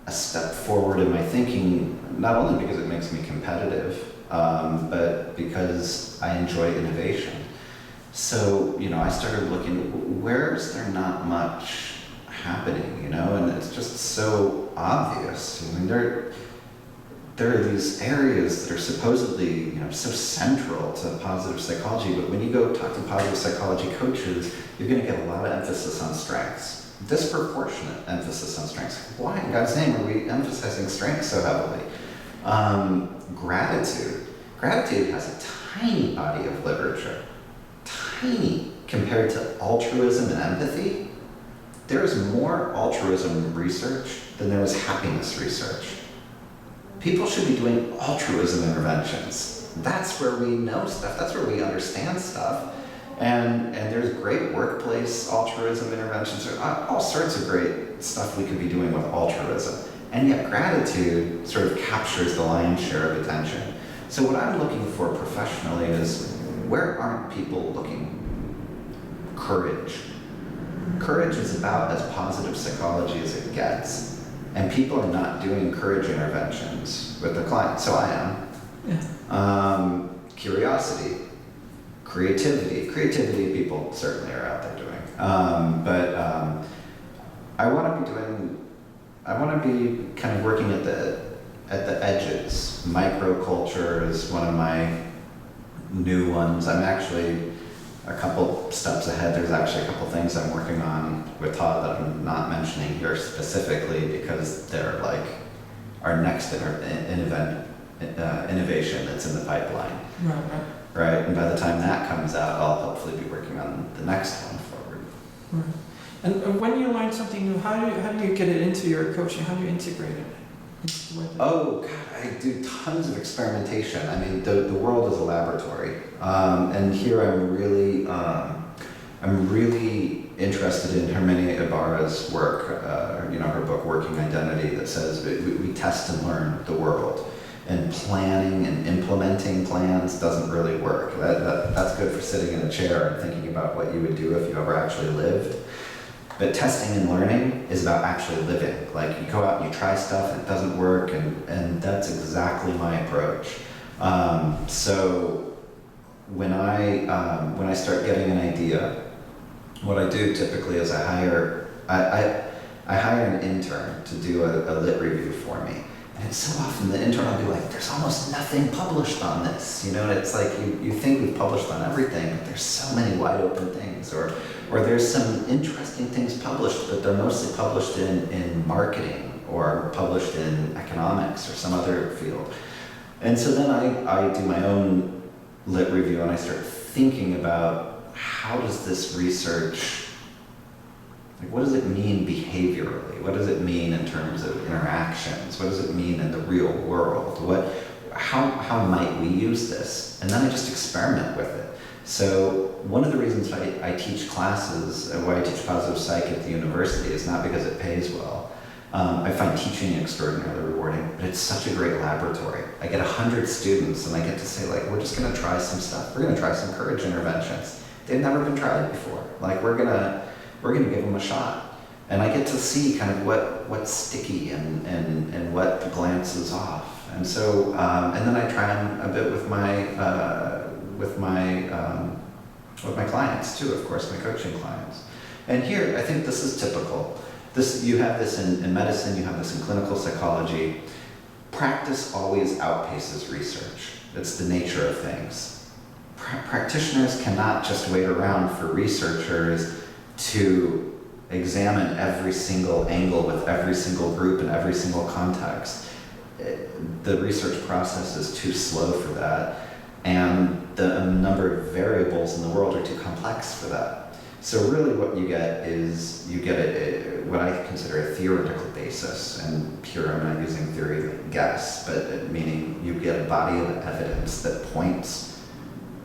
a step forward in my thinking, not only because it makes me competitive, but because I enjoy innovation. So, I started looking, where is there not much happening, and it's just so obvious. I mean, there are these areas that are supposedly, so central to positive psychology, but when you go talk to positive psychology coaches, you're going to get a lot of emphasis on strengths, disproportionate emphasis on strengths. Why in God's name are we emphasizing strengths so heavily? Gratitude has a tiny body of literature, tiny compared to altruism and empathy. There is more altruism research than there is happiness research. People should be doing altruism interventions. That's where we know stuff. That's where we understand stuff. And there's great workplace altruism interventions. There's all sorts of great stuff we could be doing with altruism. And yet gratitude sort of captures the lion's share of attention. So what I'm looking for professionally is, where aren't people looking? Courage. Courage is about as positive psychology as it gets. And people are not doing courage interventions with their clients. So I am. Yeah. Curiosity, creativity people certainly are out there doing. But I want to be kind of working at the edges. Microculture is one of my new ones. I'm actually a couple steps ahead. There's actually a couple things I'm working on with Todd that I'm not mentioning here specifically because they're like our next innovation that's in the pipeline. Right. And by the time that comes out, I'll hopefully be working on the next one forward. Right. And when you learn something new, how do you get it into your coaching? How do you integrate it? Oh God, I do tons of experimentation. I mean, the world is a laboratory, and here I'm really interested in Herminia Ibarra's work. Her book Working Identity, that says we test and learn the world, and planning and implementing plans doesn't really work. That's good for sitting in a chair and thinking about what you would do if you ever actually lived. But testing and learning is about actually living. Like, you go out and you try stuff and it doesn't work, and that's exactly my approach. So when I start getting an idea, what I do typically is I hire an intern to do a lit review for me. And so often the intern will be like, there's almost nothing published on this, and it's like you think we've published on everything, but there's so many wide open things, or there's some interesting things published, but they're mostly published in marketing or published in economics or some other field. And so then I do my own lit review and I start thinking about, how does this research, like, what does it mean behaviorally? What does it mean in terms of interactions? What does it mean in the real world? How might we use this? And then I just experiment with it. So one of the reasons I teach classes, why I teach positive psych at the university, is not because it pays well. I find teaching extraordinarily rewarding, but it's such a great laboratory. I get 100 students and I get to say, like, we're just gonna try some stuff. We're gonna try some courage interventions. They've never been tried before. Like, we're gonna give them a shot. And I get to see kind of what's sticky and what glances off. And so, and then I try them a bit with my clients too, of course, my coaching clients. And here, I think this is typical. You have this in medicine, you have this in clinical psychology. Practice always outpaces research. It's the nature of things. Practitioners cannot just wait around for researchers to examine every single angle with every single group and every single context. The research process is too slow for that, and the number of variables in the world are too complex for that. So really what you get is, you get what I consider a theoretical basis, and here I'm not using theory like guess, but meaning you get a body of evidence that points,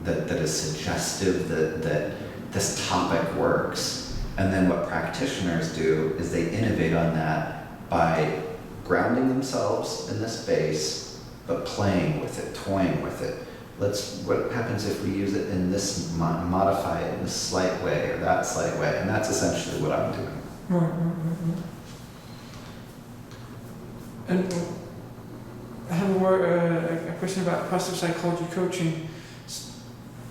that is suggestive that this topic works. And then what practitioners do is they innovate on that by grounding themselves in this base, but playing with it, toying with it. What happens if we use it in this, modify it in this slight way or that slight way? And that's essentially what I'm doing. Right. And I have a question about positive psychology coaching.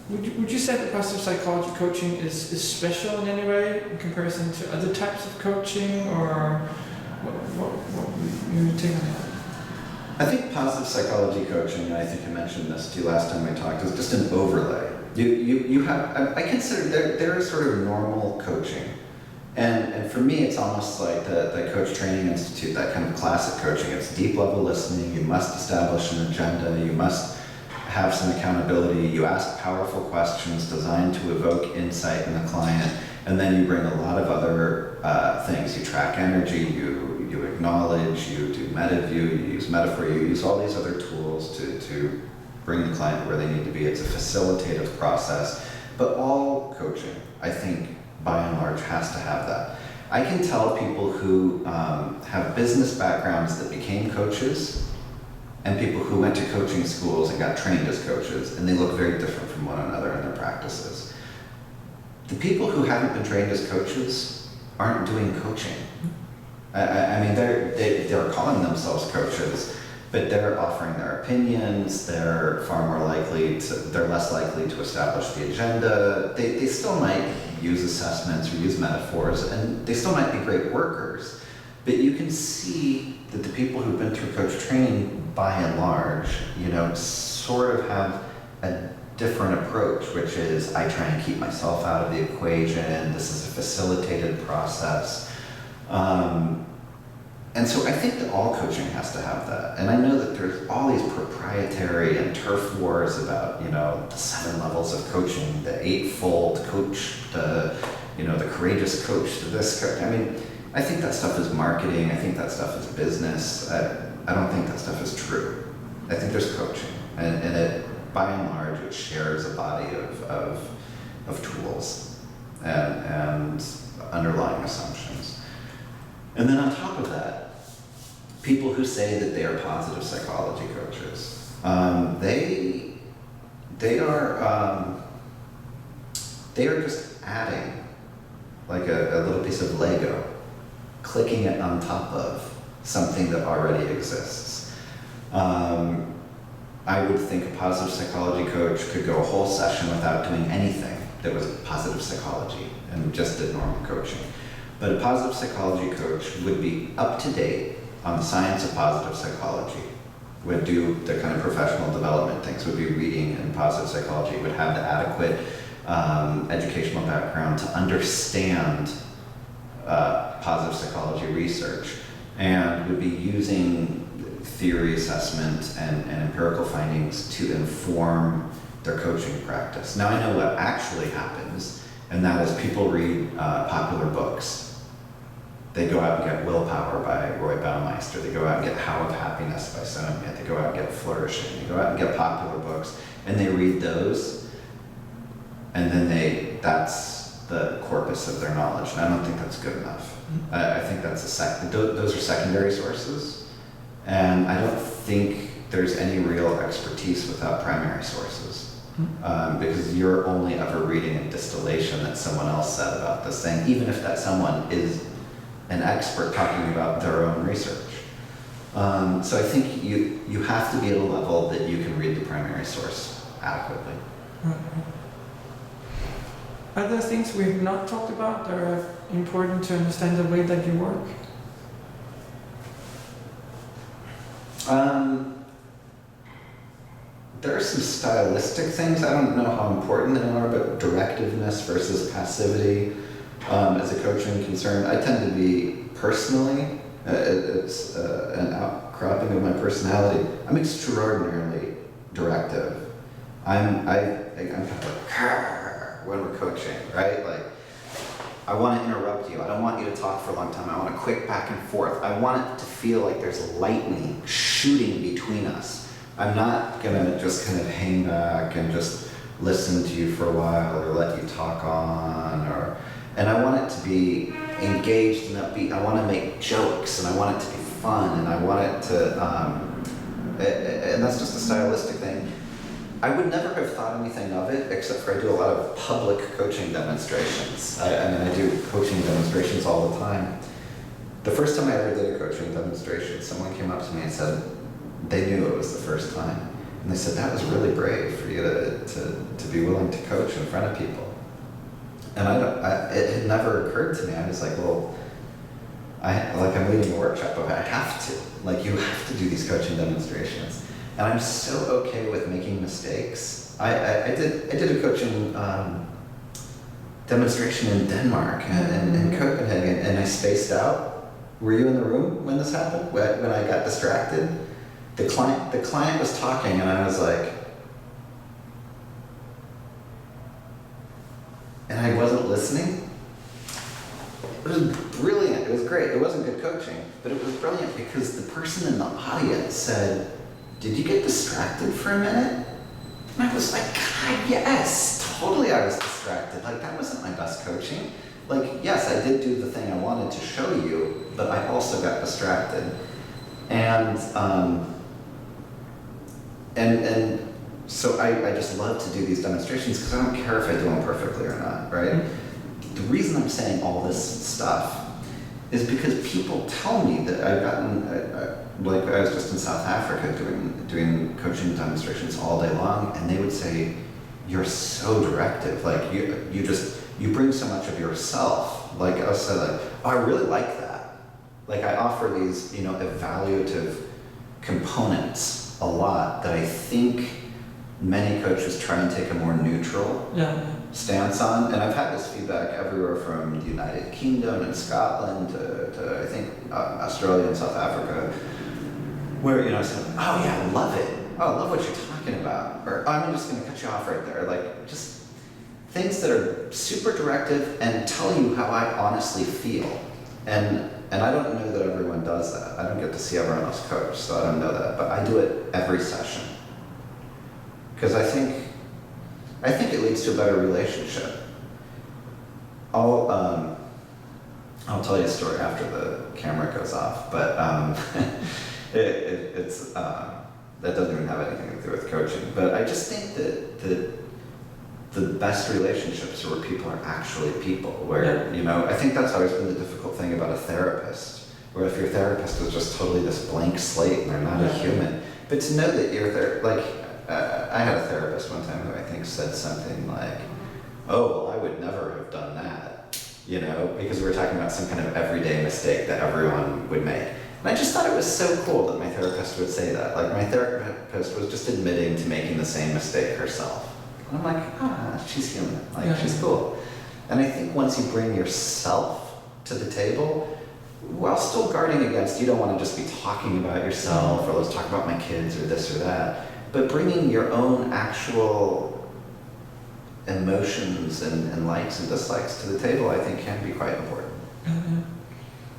Would you say that positive psychology coaching is special in any way in comparison to other types of coaching, or what would you take on that? I think positive psychology coaching, and I think I mentioned this to you last time we talked, is just an overlay. You have, I consider there is sort of normal coaching. And for me, it's almost like the Coach Training Institute, that kind of classic coaching. It's deep level listening, you must establish an agenda, you must have some accountability, you ask powerful questions designed to evoke insight in the client, and then you bring a lot of other things. You track energy, you acknowledge, you do meta view, you use metaphor, you use all these other tools to bring the client where they need to be. It's a facilitative process, but all coaching, I think, by and large, has to have that. I can tell people who have business backgrounds that became coaches and people who went to coaching schools and got trained as coaches, and they look very different from one another in their practices. The people who haven't been trained as coaches aren't doing coaching. I mean, they're calling themselves coaches, but they're offering their opinions. They're they're less likely to establish the agenda. They still might use assessments or use metaphors, and they still might be great workers. But you can see that the people who've been through coach training, by and large, sort of have a different approach, which is, I try and keep myself out of the equation. This is a facilitated process. And so I think that all coaching has to have that. And I know that there's all these proprietary and turf wars about, the 7 levels of coaching, the 8-fold coach, the courageous coach, this coach. I mean, I think that stuff is marketing. I think that stuff is business. I don't think that stuff is true. I think there's coaching, and it, by and large, it shares a body of tools and underlying assumptions. And then on top of that, people who say that they are positive psychology coaches, they are just adding like a little piece of Lego, clicking it on top of something that already exists. I would think a positive psychology coach could go a whole session without doing anything that was positive psychology and just did normal coaching. But a positive psychology coach would be up to date on the science of positive psychology, would do the kind of professional development things, would be reading in positive psychology, would have the adequate educational background to understand positive psychology research, and would be using theory assessment and empirical findings to inform their coaching practice. Now I know what actually happens, and that is people read popular books. They go out and get Willpower by Roy Baumeister. They go out and get How of Happiness by Sonia. They go out and get Flourishing. They go out and get popular books, and they read those, and then that's the corpus of their knowledge. And I don't think that's good enough. I think that's those are secondary sources, and I don't think there's any real expertise without primary sources. Because you're only ever reading a distillation that someone else said about this thing, even if that someone is an expert talking about their own research. So I think you have to be at a level that you can read the primary source adequately. Are there things we've not talked about that are important to understand the way that you work? There are some stylistic things. I don't know how important they are, but directiveness versus passivity. as a coaching concern. I tend to be personally, it's an outcropping of my personality. I'm extraordinarily directive. I'm kind of like when we're coaching, right? Like, I want to interrupt you. I don't want you to talk for a long time. I want a quick back and forth. I want it to feel like there's lightning shooting between us. I'm not gonna just kind of hang back and just listen to you for a while or let you talk on, and I want it to be engaged and upbeat. I want to make jokes and I want it to be fun and I want it to, and that's just a stylistic thing. I would never have thought anything of it, except for I do a lot of public coaching demonstrations. I mean, I do coaching demonstrations all the time. The first time I ever did a coaching demonstration, someone came up to me and said, they knew it was the first time. And they said, that was really brave for you to be willing to coach in front of people. And it had never occurred to me. I was like, well, I'm leading a workshop, but I have to. Like, you have to do these coaching demonstrations. And I'm so okay with making mistakes. I did a coaching demonstration in Denmark and in Copenhagen, and I spaced out. Were you in the room when this happened? When I got distracted? The client was talking, and I was like, and I wasn't listening. It was brilliant. It was great. It wasn't good coaching, but it was brilliant because the person in the audience said, did you get distracted for a minute? And I was like, God, yes, totally I was distracted. Like, that wasn't my best coaching. Like, yes, I did do the thing I wanted to show you, but I also got distracted. And so I just love to do these demonstrations because I don't care if I do them perfectly or not, right? The reason I'm saying all this stuff is because people tell me that I've gotten, like I was just in South Africa doing coaching demonstrations all day long, and they would say, you're so directive, like you bring so much of yourself. Like I was like, oh, I really like that. Like I offer these, evaluative components a lot that I think many coaches try and take a more neutral stance on. And I've had this feedback everywhere from the United Kingdom and Scotland to I think Australia and South Africa, where I said, oh yeah, I love it. Oh, I love what you're talking about. Or oh, I'm just going to cut you off right there. Like just things that are super directive and tell you how I honestly feel. And I don't know that everyone does that. I don't get to see everyone else coach, so I don't know that. But I do it every session. Because I think it leads to a better relationship. I'll tell you a story after the camera goes off, but it's that doesn't even have anything to do with coaching. But I just think that the best relationships are where people are actually people. Where I think that's always been the difficult thing about a therapist. Where if your therapist is just totally this blank slate and they're not a human, but to know that you're there, like. I had a therapist one time who I think said something like, oh, well, I would never have done that, because we were talking about some kind of everyday mistake that everyone would make. And I just thought it was so cool that my therapist would say that. Like, my therapist was just admitting to making the same mistake herself. And I'm like, she's human. Like, she's cool. And I think once you bring yourself to the table, while still guarding against, you don't want to just be talking about yourself, or let's talk about my kids, or this or that. But bringing your own actual emotions and likes and dislikes to the table, I think, can be quite important.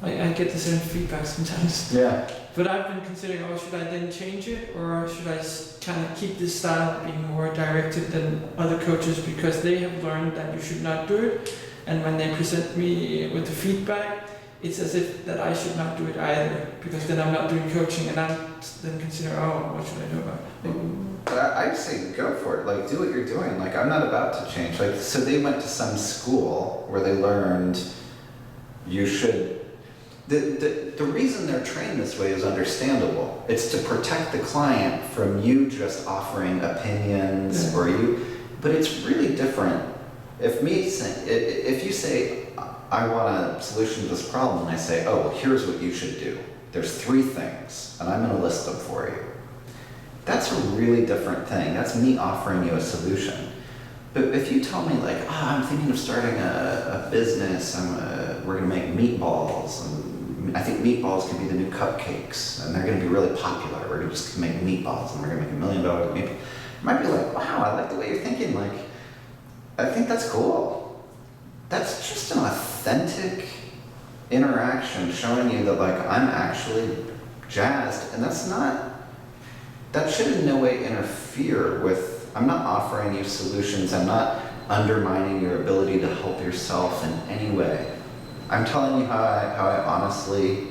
I get the same feedback sometimes. Yeah. But I've been considering, should I then change it, or should I kind of keep this style being more directed than other coaches because they have learned that you should not do it, and when they present me with the feedback, it's as if that I should not do it either, because then I'm not doing coaching, and I'm then considering, what should I do about it? I say go for it. Like, do what you're doing. Like, I'm not about to change. Like, so they went to some school where they learned you should. The reason they're trained this way is understandable. It's to protect the client from you just offering opinions or you, but it's really different. If you say, I want a solution to this problem, and I say, oh, well, here's what you should do. There's 3 things, and I'm going to list them for you. That's a really different thing. That's me offering you a solution. But if you tell me like, I'm thinking of starting a business, we're gonna make meatballs, and I think meatballs could be the new cupcakes, and they're gonna be really popular. We're just gonna make meatballs, and we're gonna make $1 million meatballs. You might be like, wow, I like the way you're thinking. Like, I think that's cool. That's just an authentic interaction showing you that like I'm actually jazzed, and that should in no way interfere with, I'm not offering you solutions, I'm not undermining your ability to help yourself in any way. I'm telling you how I honestly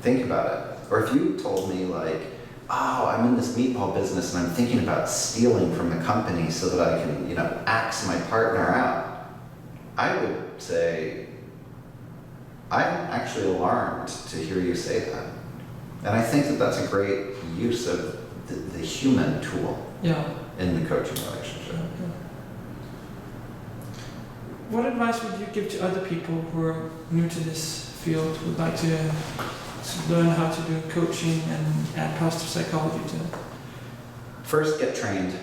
think about it. Or if you told me like, I'm in this meatball business and I'm thinking about stealing from the company so that I can, axe my partner out, I would say, I'm actually alarmed to hear you say that. And I think that that's a great use of the human tool in the coaching relationship. What advice would you give to other people who are new to this field, who would like to learn how to do coaching and add positive psychology to it? First, get trained.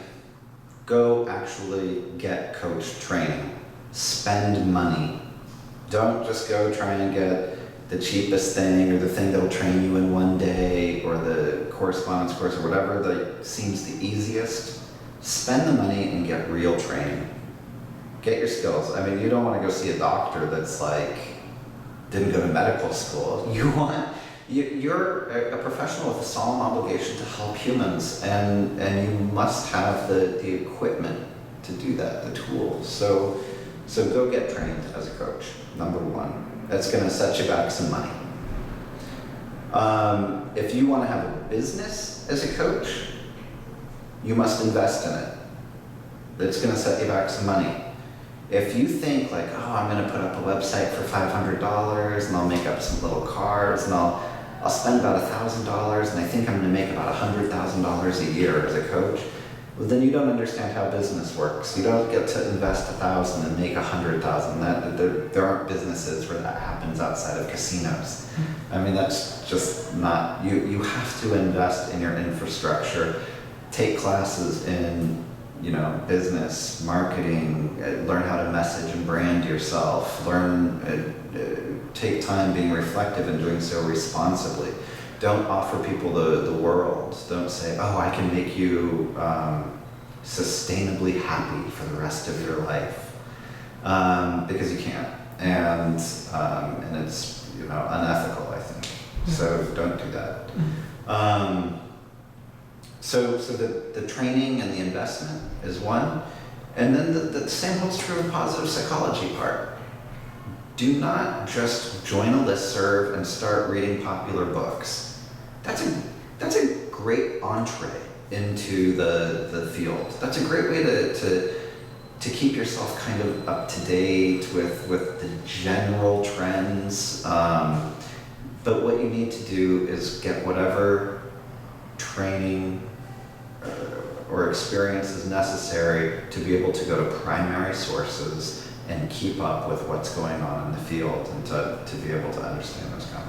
Go actually get coach training. Spend money. Don't just go try and get the cheapest thing or the thing that'll train you in one day or the correspondence course or whatever that seems the easiest. Spend the money and get real training. Get your skills. I mean, you don't want to go see a doctor that's like, didn't go to medical school. You're a professional with a solemn obligation to help humans, and you must have the equipment to do that, the tools. So go get trained as a coach, number one. That's going to set you back some money. If you want to have a business as a coach, you must invest in it. That's going to set you back some money. If you think like, I'm going to put up a website for $500 and I'll make up some little cards and I'll spend about $1,000 and I think I'm going to make about $100,000 a year as a coach, well, then you don't understand how business works. You don't get to invest $1,000 and make $100,000. There aren't businesses where that happens outside of casinos. I mean, that's just not, you have to invest in your infrastructure, take classes in, business, marketing, learn how to message and brand yourself, take time being reflective and doing so responsibly. Don't offer people the world. Don't say, I can make you sustainably happy for the rest of your life, because you can't. And it's unethical, I think. So don't do that. So the training and the investment is one. And then the same holds true of positive psychology part. Do not just join a listserv and start reading popular books. That's a great entree into the field. That's a great way to keep yourself kind of up to date with the general trends. But what you need to do is get whatever training or experience is necessary to be able to go to primary sources and keep up with what's going on in the field and to be able to understand those conversations.